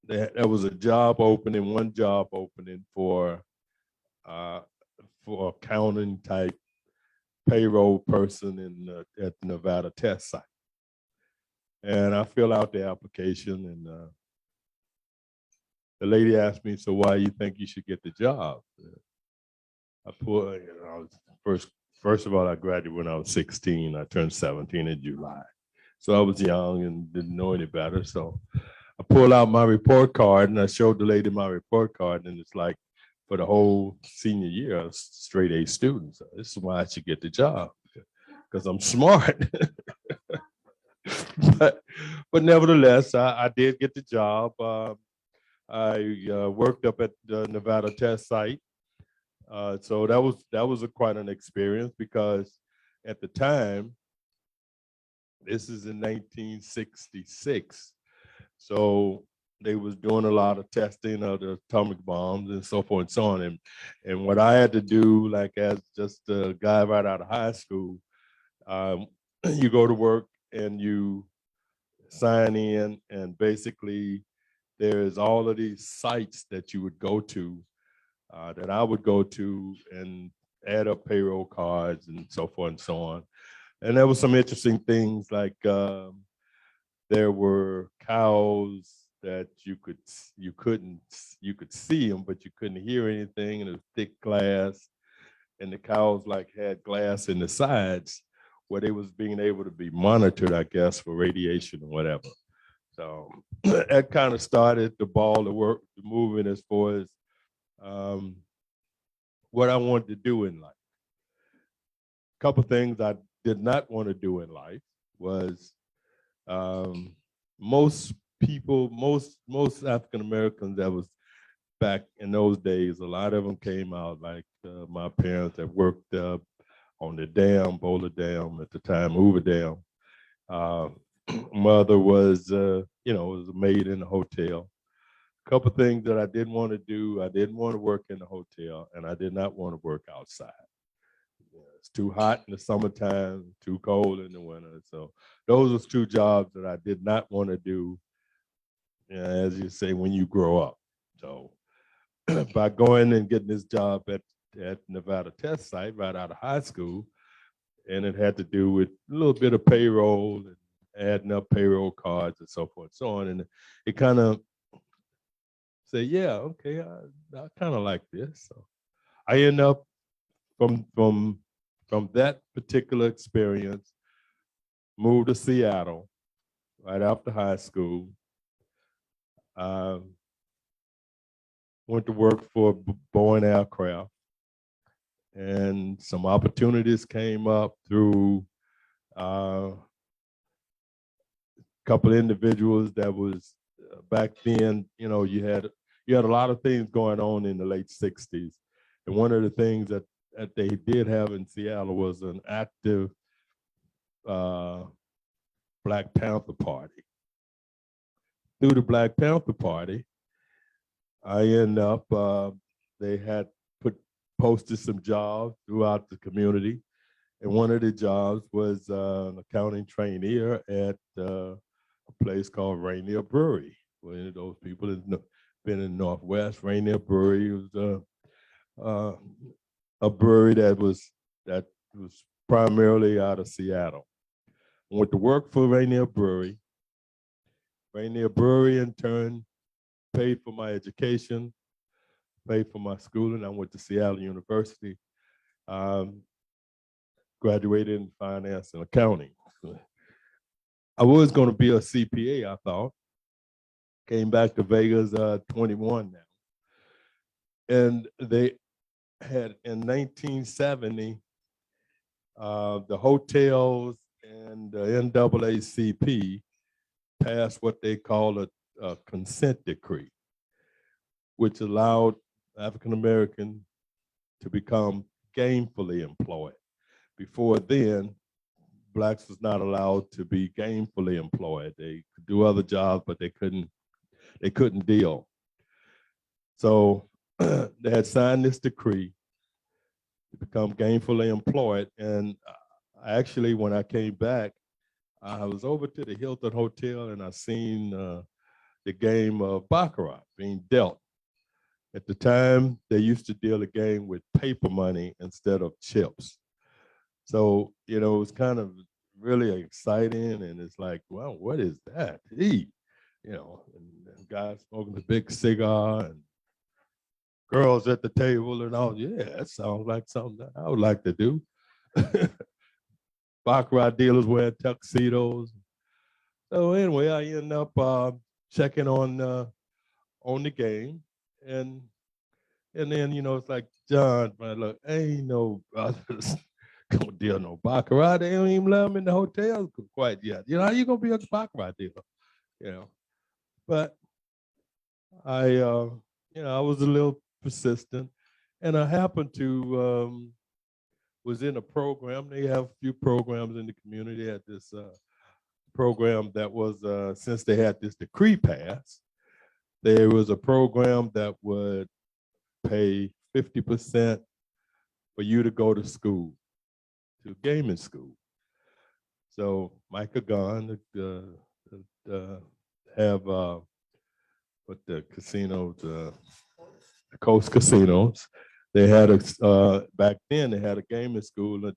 there was a job opening, one job opening for accounting type payroll person at the Nevada test site. And I fill out the application, and the lady asked me, "So why you think you should get the job?" I put, first of all, I graduated when I was 16. I turned 17 in July. So I was young and didn't know any better. So I pulled out my report card and I showed the lady my report card, and it's like, for the whole senior year, I was straight A student. So this is why I should get the job, because I'm smart. but nevertheless, I did get the job. I worked up at the Nevada test site. So that was quite an experience because at the time, this is in 1966. So they was doing a lot of testing of the atomic bombs and so forth and so on. And what I had to do, like as just a guy right out of high school, you go to work and you sign in, and basically there's all of these sites that you would go to, that I would go to and add up payroll cards and so forth and so on. And there was some interesting things like there were cows that you could see them, but you couldn't hear anything, and it was thick glass. And the cows like had glass in the sides where they was being able to be monitored, I guess, for radiation or whatever. So that kind of started the ball to work, the moving as far as what I wanted to do in life. A couple things I did not want to do in life was most people, most African Americans that was back in those days, a lot of them came out like my parents that worked on the dam, Boulder Dam at the time, Hoover Dam. Mother was, was a maid in the hotel. A couple things that I didn't want to do. I didn't want to work in the hotel, and I did not want to work outside. It's too hot in the summertime, too cold in the winter. So those are two jobs that I did not want to do, as you say, when you grow up. So by going and getting this job at Nevada test site right out of high school, and it had to do with a little bit of payroll and adding up payroll cards and so forth and so on. And it kind of say, yeah, okay, I kind of like this. So I end up from that particular experience, moved to Seattle right after high school. Went to work for Boeing Aircraft, and some opportunities came up through a couple of individuals that was back then. You had a lot of things going on in the late '60s, and one of the things that they did have in Seattle was an active Black Panther Party. Through the Black Panther Party, I end up, they had posted some jobs throughout the community. And one of the jobs was an accounting trainee at a place called Rainier Brewery. Well, those people that been in Northwest, Rainier Brewery was a brewery that was primarily out of Seattle. I went to work for Rainier Brewery. Rainier Brewery in turn paid for my education, paid for my schooling. I went to Seattle University, graduated in finance and accounting. I was going to be a CPA, I thought. Came back to Vegas 21 now. And they had in 1970, the hotels and the NAACP passed what they call a consent decree, which allowed African American to become gainfully employed. Before then, Blacks was not allowed to be gainfully employed. They could do other jobs, but they couldn't deal. So they had signed this decree to become gainfully employed. And actually, when I came back, I was over to the Hilton Hotel and I seen the game of Baccarat being dealt. At the time, they used to deal a game with paper money instead of chips. So, it was kind of really exciting. And it's like, well, what is that to eat? And guys smoking a big cigar and girls at the table and all. Yeah, that sounds like something that I would like to do. Baccarat dealers wearing tuxedos. So anyway, I end up checking on the game, and then it's like, John, man, look, ain't no brothers gonna deal no Baccarat. They don't even let them in the hotels quite yet. How you gonna be a Baccarat dealer? you know. But I was a little persistent, and I happened to was in a program. They have a few programs in the community. They had this program that was since they had this decree passed, there was a program that would pay 50% for you to go to school, to gaming school. So Micah Gunn have what the casinos, the Coast Casinos. They had a back then they had a gaming school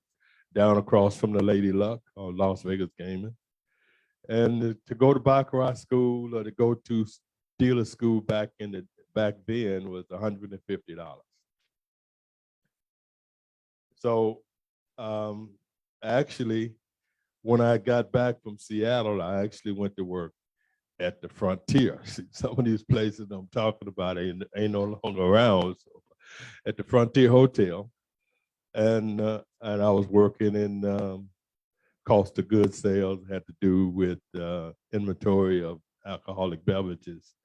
down across from the Lady Luck or Las Vegas Gaming, and to go to baccarat school or to go to dealer school back then was $150. So actually, when I got back from Seattle, I actually went to work at the Frontier. See, some of these places I'm talking about ain't no longer around. So at the Frontier Hotel, and I was working in cost of goods sales, had to do with inventory of alcoholic beverages.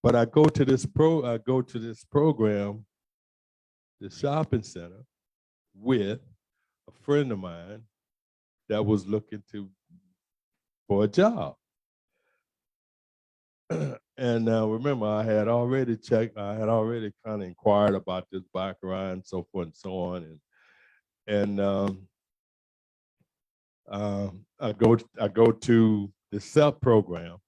But I go to this program, the shopping center, with a friend of mine that was looking for a job. And remember, I had already kind of inquired about this baccarat and so forth and so on. And I go to the SEP program,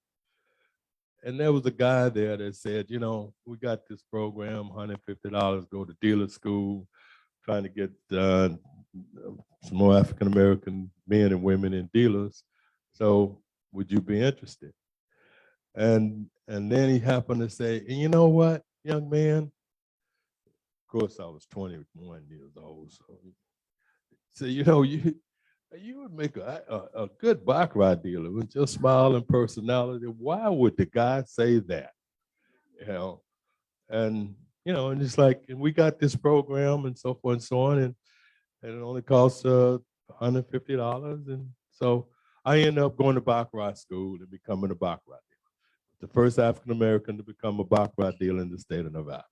and there was a guy there that said, we got this program, $150, go to dealer school, trying to get some more African American men and women in dealers. So would you be interested? And then he happened to say, and you know what, young man? Of course, I was 21 years old. So you would make a good baccarat dealer with your smile and personality. Why would the guy say that? And it's like, and we got this program and so forth and so on, and it only costs $150. And so I ended up going to baccarat school and becoming a baccarat dealer, the first African American to become a baccarat dealer in the state of Nevada.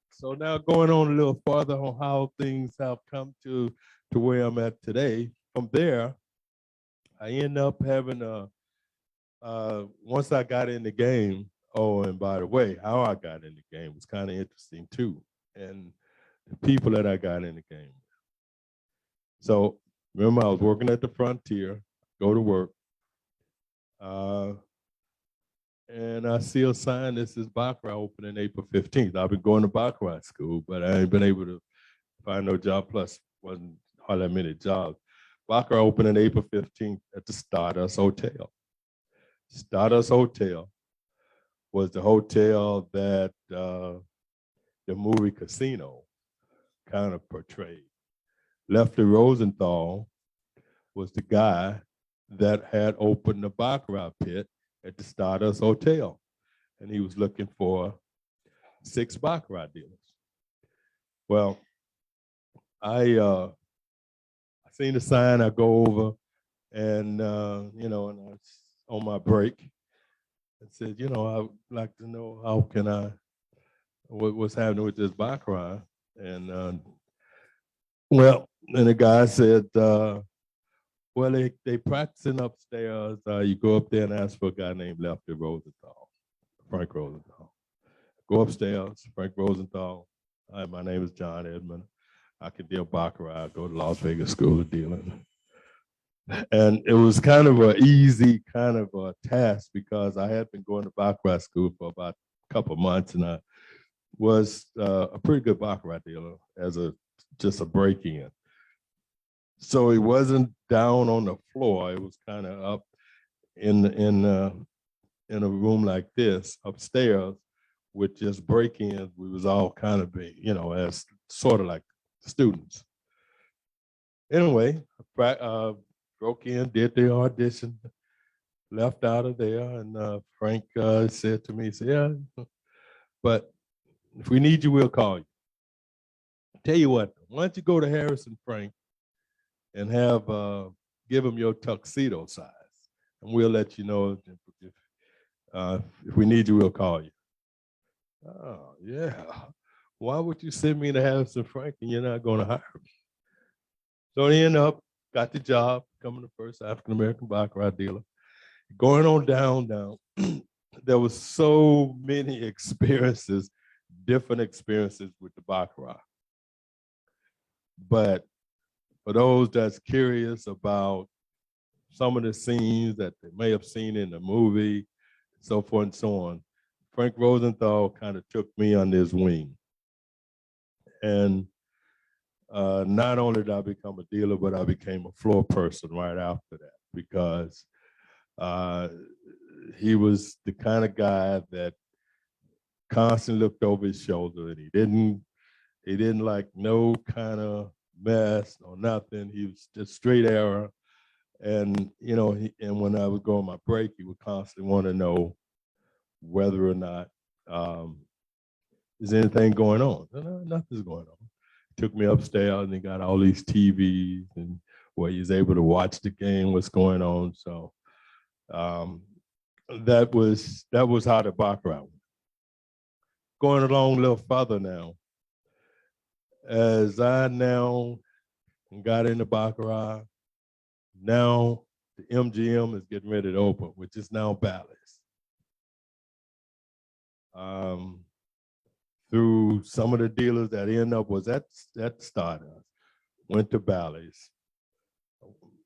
So now going on a little farther on how things have come to where I'm at today. From there, I end up having once I got in the game, oh, and by the way, how I got in the game was kind of interesting too. And the people that I got in the game. So remember, I was working at the Frontier, go to work. And I see a sign that says baccarat opening April 15th. I've been going to baccarat school, but I ain't been able to find no job. Plus, wasn't hardly that many jobs. Baccarat opening April 15th at the Stardust Hotel. Stardust Hotel was the hotel that the movie Casino kind of portrayed. Lefty Rosenthal was the guy that had opened the baccarat pit at the Stardust Hotel, and he was looking for 6 baccarat dealers. Well, I seen the sign. I go over, and and I was on my break, and said, I would like to know what's happening with this baccarat, and and the guy said, well, they practicing upstairs. You go up there and ask for a guy named Lefty Rosenthal, Frank Rosenthal. Go upstairs, Frank Rosenthal. Hi, my name is John Edmond. I can deal baccarat. I go to Las Vegas School of Dealing. And it was kind of an easy kind of a task because I had been going to baccarat school for about a couple of months, and I was a pretty good baccarat dealer as just a break-in. So it wasn't down on the floor. It was kind of up in a room like this upstairs with just break-ins. We was all kind of as sort of like students. Anyway, broke in, did the audition, left out of there, and Frank said to me, he said, yeah, but if we need you, we'll call you. Tell you what, why don't you go to Harrison Frank and have give them your tuxedo size, and we'll let you know if we need you, we'll call you. Oh, yeah. Why would you send me to Harrison Frank and you're not going to hire me? So he ended up, got the job, becoming the first African-American baccarat dealer. Going on down, there was so many experiences, different experiences with the baccarat. But for those that's curious about some of the scenes that they may have seen in the movie, so forth and so on, Frank Rosenthal kind of took me under his wing. And not only did I become a dealer, but I became a floor person right after that, because he was the kind of guy that constantly looked over his shoulder, and he didn't like no kind of mess or nothing. He was just straight arrow. And and when I would go on my break, he would constantly want to know whether or not is anything going on. No, nothing's going on. Took me upstairs and he got all these TVs and where he's able to watch the game, what's going on. So that was how the baccarat went. Going along a little further now, as I now got into baccarat, now the MGM is getting ready to open, which is now Bally's. Through some of the dealers that end up was at Stardust, went to Bally's,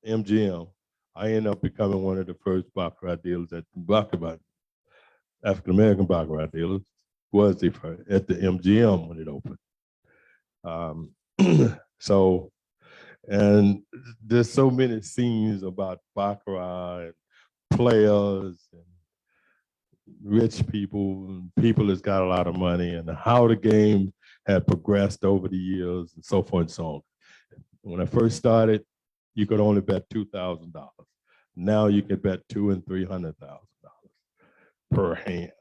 MGM. I ended up becoming one of the first baccarat dealers at African-American baccarat dealers, was the first at the MGM when it opened. So, and there's so many scenes about baccarat and players and rich people and people that's got a lot of money, and how the game had progressed over the years and so forth and so on. When I first started, you could only bet $2,000. Now you can bet $200,000 and $300,000 per hand.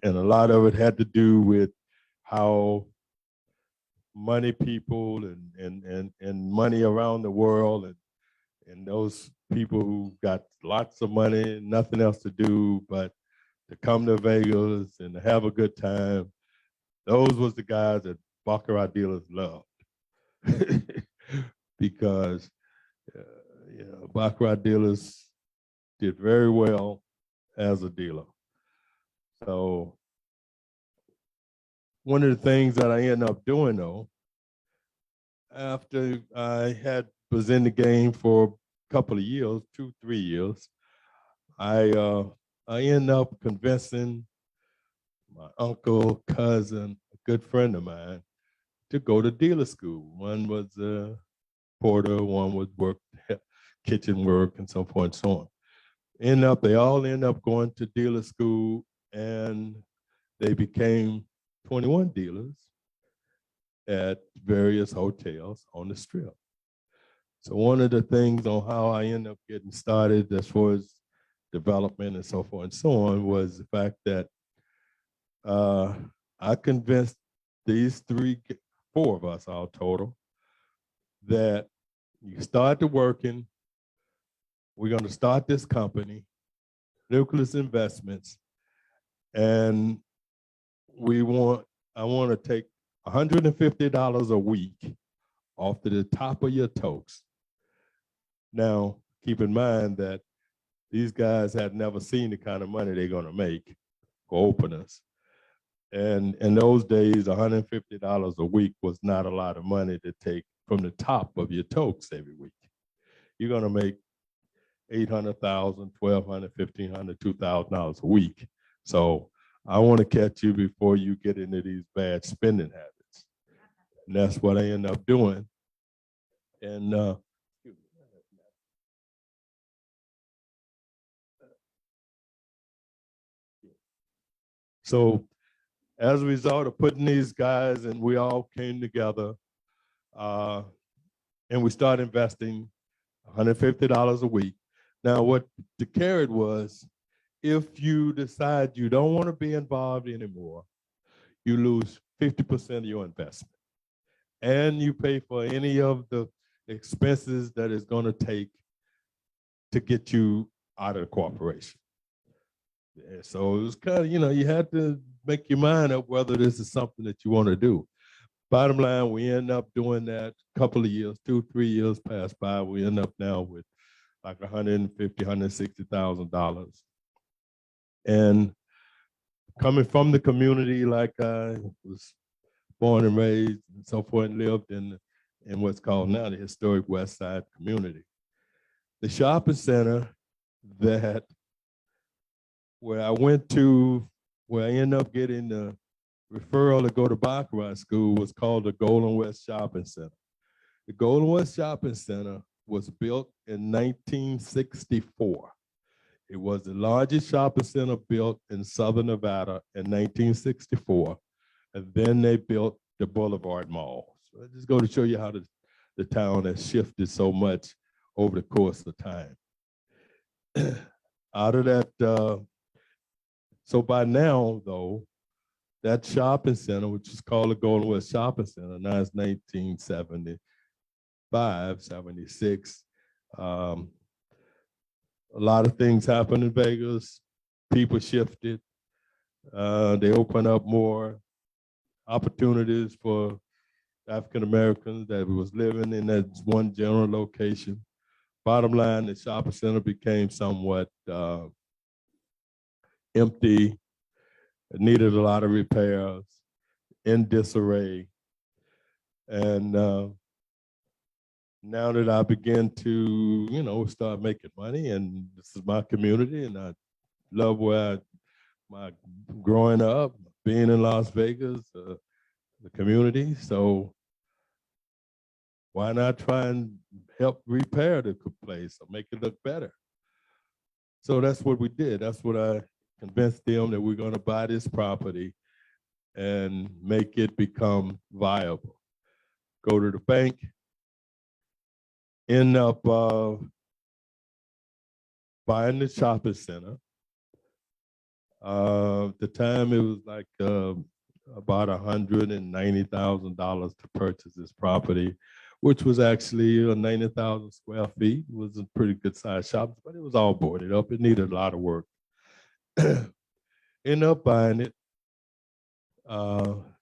And a lot of it had to do with how money people and money around the world and those people who got lots of money, nothing else to do but to come to Vegas and to have a good time. Those was the guys that baccarat dealers loved. Because baccarat dealers did very well as a dealer. So one of the things that I ended up doing though, after I was in the game for a couple of years, 2-3 years, I ended up convincing my uncle, cousin, a good friend of mine, to go to dealer school. One was porter, one was kitchen work, and so forth and so on. They all end up going to dealer school, and they became 21 dealers at various hotels on the Strip. So one of the things on how I ended up getting started as far as development and so forth and so on was the fact that I convinced these 4 of us, all total, that you start to working, we're going to start this company, Nucleus Investments, and I want to take $150 a week off to the top of your toes. Now, keep in mind that these guys had never seen the kind of money they're going to make for openers. And in those days, $150 a week was not a lot of money to take from the top of your toes every week. You're going to make $800,000, $1,200, $1,500, $2,000 a week. So I want to catch you before you get into these bad spending habits. And that's what I end up doing. And so as a result of putting these guys, and we all came together, and we started investing $150 a week. Now, what the carrot was, if you decide you don't want to be involved anymore, you lose 50% of your investment. And you pay for any of the expenses that it's going to take to get you out of the corporation. And so it was kind of, you had to make your mind up whether this is something that you want to do. Bottom line, we end up doing that a couple of years, 2-3 years passed by. We end up now with like $160,000. And coming from the community, like I was born and raised and so forth, and lived in what's called now the historic West Side community. The shopping center where I went to, where I ended up getting the referral to go to Baccarat school was called the Golden West Shopping Center. The Golden West Shopping Center was built in 1964. It was the largest shopping center built in Southern Nevada in 1964. And then they built the Boulevard Mall. So I just go to show you how the town has shifted so much over the course of time. Out of that, so by now, though, that shopping center, which is called the Golden West Shopping Center, now it's 1975, 76. A lot of things happened in Vegas. People shifted. They opened up more opportunities for African Americans that was living in that one general location. Bottom line, the shopping center became somewhat empty. It needed a lot of repairs, in disarray. And now that I begin to, start making money, and this is my community, and I love where my growing up, being in Las Vegas, the community. So why not try and help repair the place or make it look better? So that's what we did. That's what I convinced them that we're going to buy this property and make it become viable. Go to the bank, end up buying the shopping center. At the time, it was like about $190,000 to purchase this property, which was actually 90,000 square feet. It was a pretty good sized shop, but it was all boarded up. It needed a lot of work. End up buying it.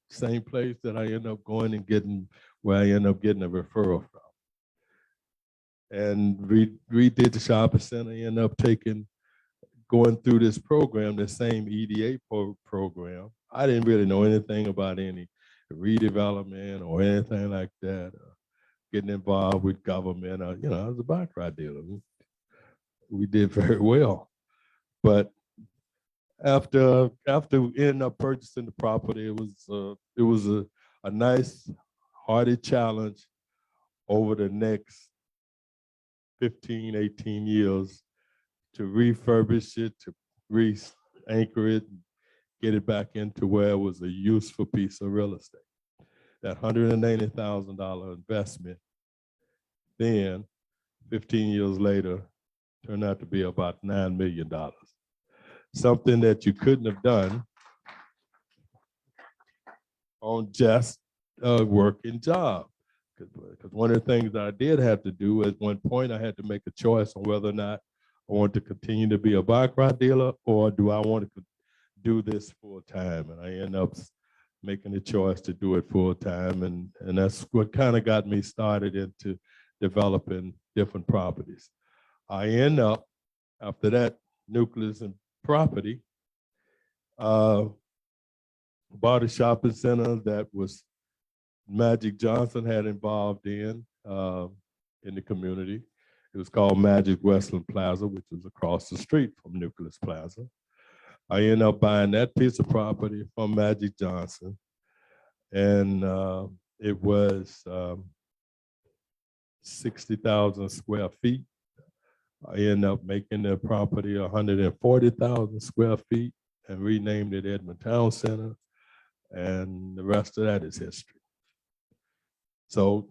Same place that I end up going and getting, where I end up getting a referral from. And redid the shopping center, end up going through this program, the same EDA program. I didn't really know anything about any redevelopment or anything like that. Getting involved with government, I was a Baccarat dealer. We did very well. But after we ended up purchasing the property, it was a nice, hearty challenge over the next 15, 18 years to refurbish it, to re-anchor it, get it back into where it was a useful piece of real estate. That $180,000 investment then, 15 years later, turned out to be about $9 million. Something that you couldn't have done on just a working job. Because one of the things that I did have to do at one point, I had to make a choice on whether or not I want to continue to be a Baccarat dealer, or do I want to do this full time? And I ended up making the choice to do it full time. And that's what kind of got me started into developing different properties. I end up, after that nucleus and property, bought a shopping center that was Magic Johnson had involved in the community. It was called Magic Westland Plaza, which was across the street from Nucleus Plaza. I ended up buying that piece of property from Magic Johnson, and it was 60,000 square feet. I ended up making the property 140,000 square feet and renamed it Edmond Town Center, and the rest of that is history. So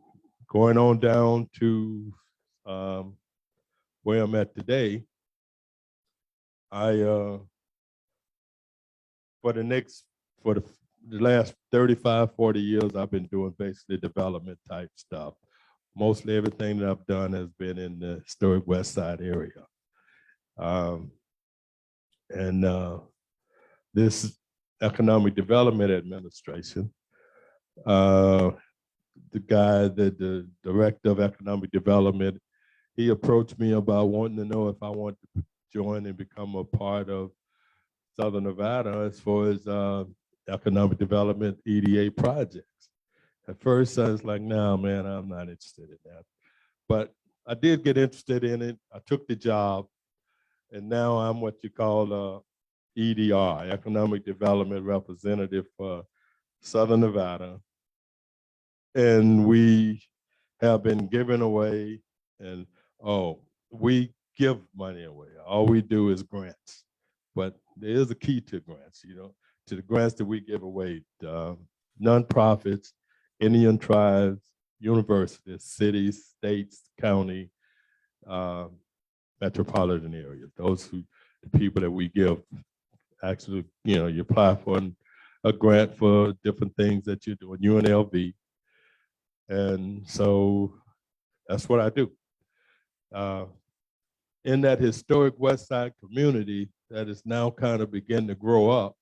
going on down to where I'm at today, for the last 35, 40 years, I've been doing basically development type stuff, mostly everything that I've done has been in the historic West Side area. And this Economic Development Administration, the director of economic development, he approached me about wanting to know if I wanted to join and become a part of Southern Nevada as far as economic development EDA projects. At first, I was like, no, man, I'm not interested in that. But I did get interested in it. I took the job, and now I'm what you call EDR, Economic Development Representative for Southern Nevada. And we have been giving away, and we give money away. All we do is grants. But there is a key to grants, to the grants that we give away. Nonprofits, Indian tribes, universities, cities, states, county, metropolitan areas. Those are the people that we give. Actually, you apply for a grant for different things that you're doing, UNLV. And so that's what I do. In that historic West Side community that is now kind of beginning to grow up,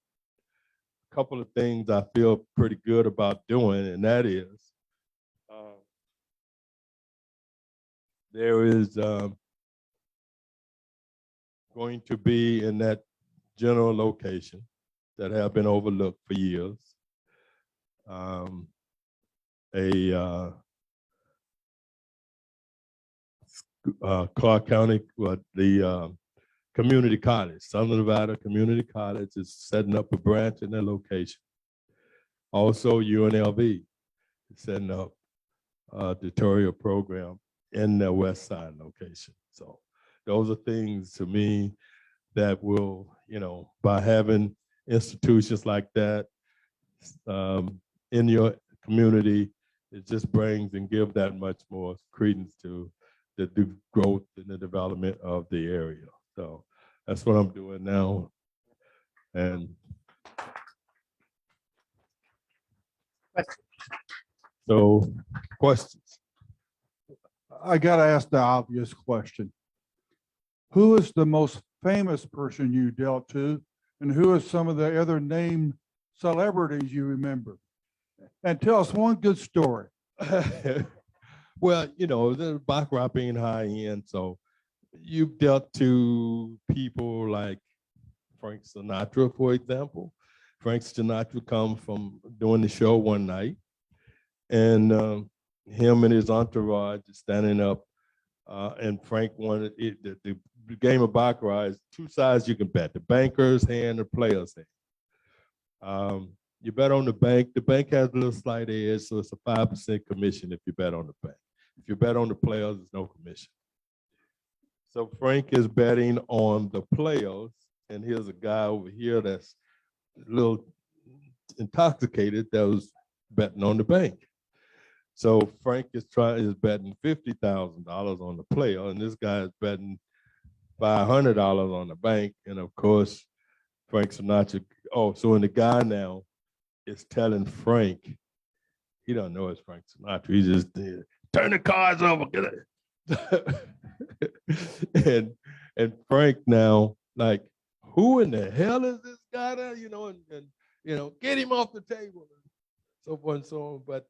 a couple of things I feel pretty good about doing, and that is there is going to be in that general location that have been overlooked for years, Clark County, the community college, Southern Nevada Community College is setting up a branch in their location. Also, UNLV is setting up a tutorial program in their West Side location. So those are things to me that will, by having institutions like that in your community, it just brings and gives that much more credence to the growth and the development of the area. So that's what I'm doing now. And so, questions? I gotta ask the obvious question. Who is the most famous person you dealt to, and who are some of the other named celebrities you remember? And tell us one good story. Well, the baccarat being high end, so you've dealt to people like Frank Sinatra, for example. Frank Sinatra come from doing the show one night, and him and his entourage is standing up, and Frank wanted it. The game of baccarat is two sides you can bet: the banker's hand, the player's hand. You bet on the bank. The bank has a little slight edge, so it's a 5% commission if you bet on the bank. If you bet on the players, there's no commission. So Frank is betting on the players, and here's a guy over here that's a little intoxicated that was betting on the bank. So Frank is betting $50,000 on the player, and this guy is betting $500 on the bank. And of course, Frank Sinatra. So the guy now is telling Frank, he don't know it's Frank Sinatra. He just did. Turn the cards over, get it. and Frank now, like, who in the hell is this guy there? And get him off the table, and so forth and so on. But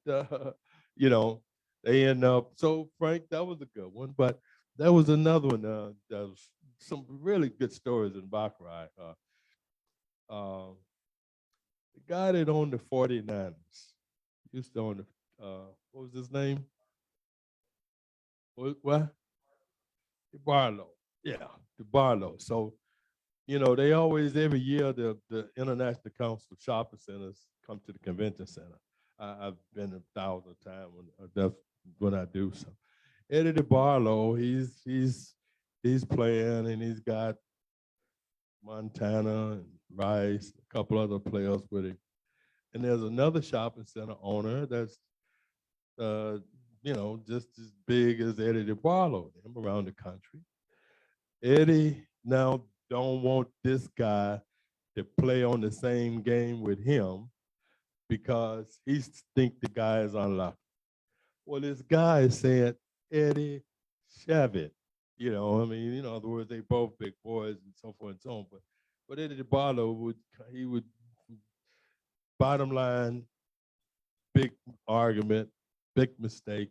they end up. So Frank, that was a good one. But there was another one. That was some really good stories in baccarat. The guy that owned the 49ers used to own what was his name? What? Barlow. Yeah, the Barlow. So, they always, every year, the International Council of Shopping Centers come to the convention center. I've been 1,000 times. That's what I do. So, Eddie DeBarlow, he's playing, and he's got Montana and Rice, a couple other players with him. And there's another shopping center owner that's just as big as Eddie DeBarlow, him around the country. Eddie now don't want this guy to play on the same game with him because he think the guy is unlucky. Well, this guy is saying Eddie Shavit. You know, I mean, in other words, they both big boys and so forth and so on. But Eddie DeBarlo would bottom line, big argument, big mistake.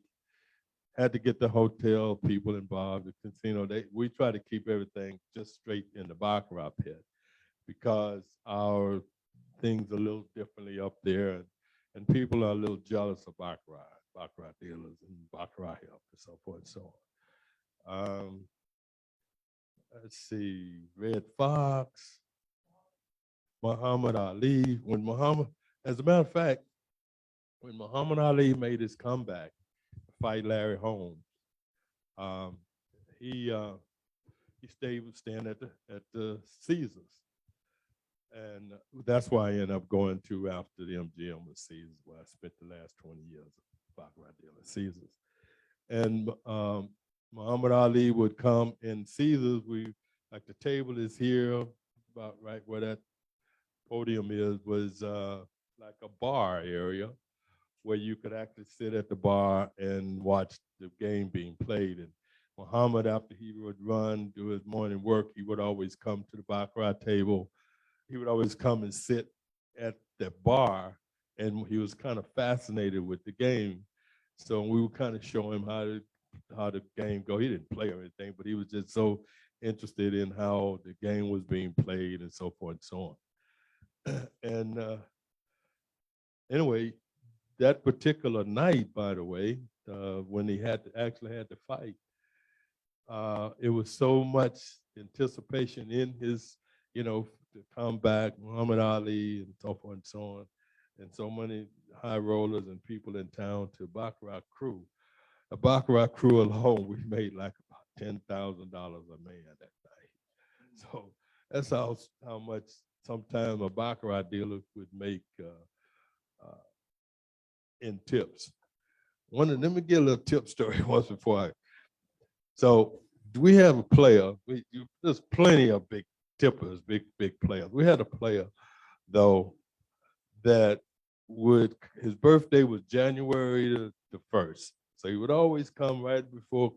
Had to get the hotel people involved, the casino. We try to keep everything just straight in the baccarat pit because our things a little differently up there, and people are a little jealous of baccarat dealers and baccarat help and so forth and so on. Let's see, Red Fox, Muhammad Ali. As a matter of fact, when Muhammad Ali made his comeback, fight Larry Holmes, he was staying at the Caesars, and that's why I ended up going to after the MGM with Caesars, where I spent the last 20 years of baccarat dealing at Caesars. And Muhammad Ali would come in Caesars. Like the table is here, about right where that podium was like a bar area where you could actually sit at the bar and watch the game being played. And Muhammad, after he would run, do his morning work, he would always come to the baccarat table. He would always come and sit at the bar, and he was kind of fascinated with the game. So we would kind of show him how the game go. He didn't play or anything, but he was just so interested in how the game was being played and so forth and so on. And anyway, that particular night, by the way, when he actually had to fight, it was so much anticipation in his, to come back, Muhammad Ali and so forth and so on, and so many high rollers and people in town to Baccarat crew. A Baccarat crew alone, we made like about $10,000 a man that night. So that's how much sometimes a Baccarat dealer would make in tips. Let me get a little tip story once before so we have a player, there's plenty of big tippers, big players. We had a player though that his birthday was January the 1st. So he would always come right before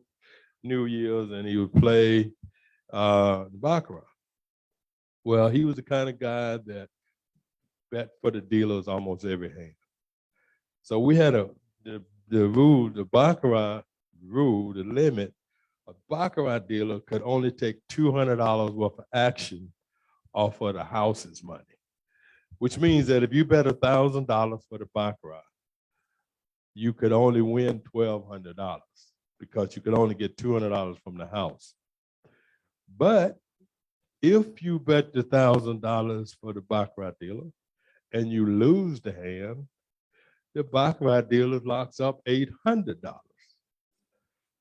New Year's and he would play baccarat. Well, he was the kind of guy that bet for the dealers almost every hand. So we had the rule, the baccarat rule, the limit. A baccarat dealer could only take $200 worth of action off of the house's money, which means that if you bet $1,000 for the baccarat, you could only win $1,200 because you could only get $200 from the house. But if you bet the $1,000 for the baccarat dealer and you lose the hand, the baccarat dealer locks up $800.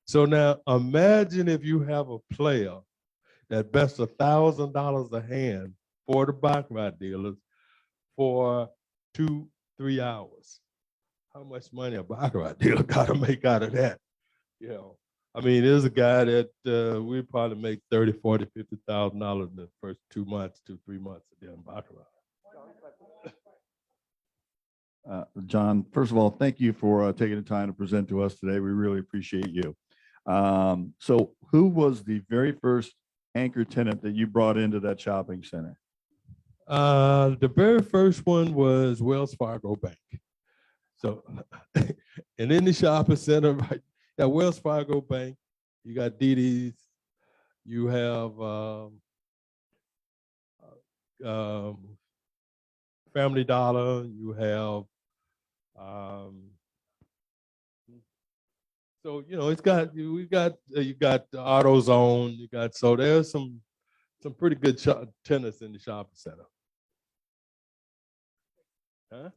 So now imagine if you have a player that bets $1,000 a hand for the baccarat dealers for 2-3 hours. How much money a baccarat dealer got to make out of that? I mean, there's a guy that we probably make $30,000, $40,000, $50,000 in the first 2 months, 2-3 months of doing baccarat. John, first of all, thank you for taking the time to present to us today. We really appreciate you. So who was the very first anchor tenant that you brought into that shopping center? The very first one was Wells Fargo Bank. So, and in the shopping center, right, you got Wells Fargo Bank, you got DD's, you have Family Dollar, you have so it's got you got AutoZone, you got so there's some pretty good tenants in the shopping center. Huh?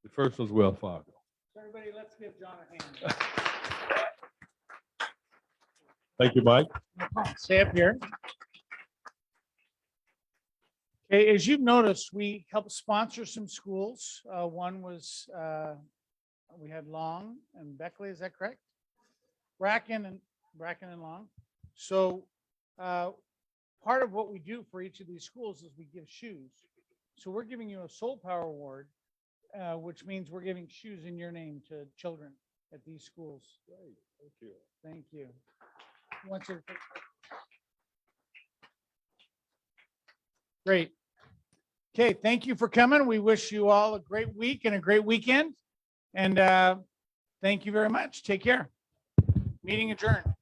The first one's Wells Fargo. So everybody, let's give John a hand. Thank you, Mike. Stay up here. Okay, as you've noticed, we helped sponsor some schools. One was, we had Long and Beckley, is that correct? Bracken and Long. So part of what we do for each of these schools is we give shoes. So we're giving you a Soul Power Award which means we're giving shoes in your name to children at these schools. Thank you. Thank you. Who wants to- Great. Okay, thank you for coming. We wish you all a great week and a great weekend. And thank you very much. Take care. Meeting adjourned.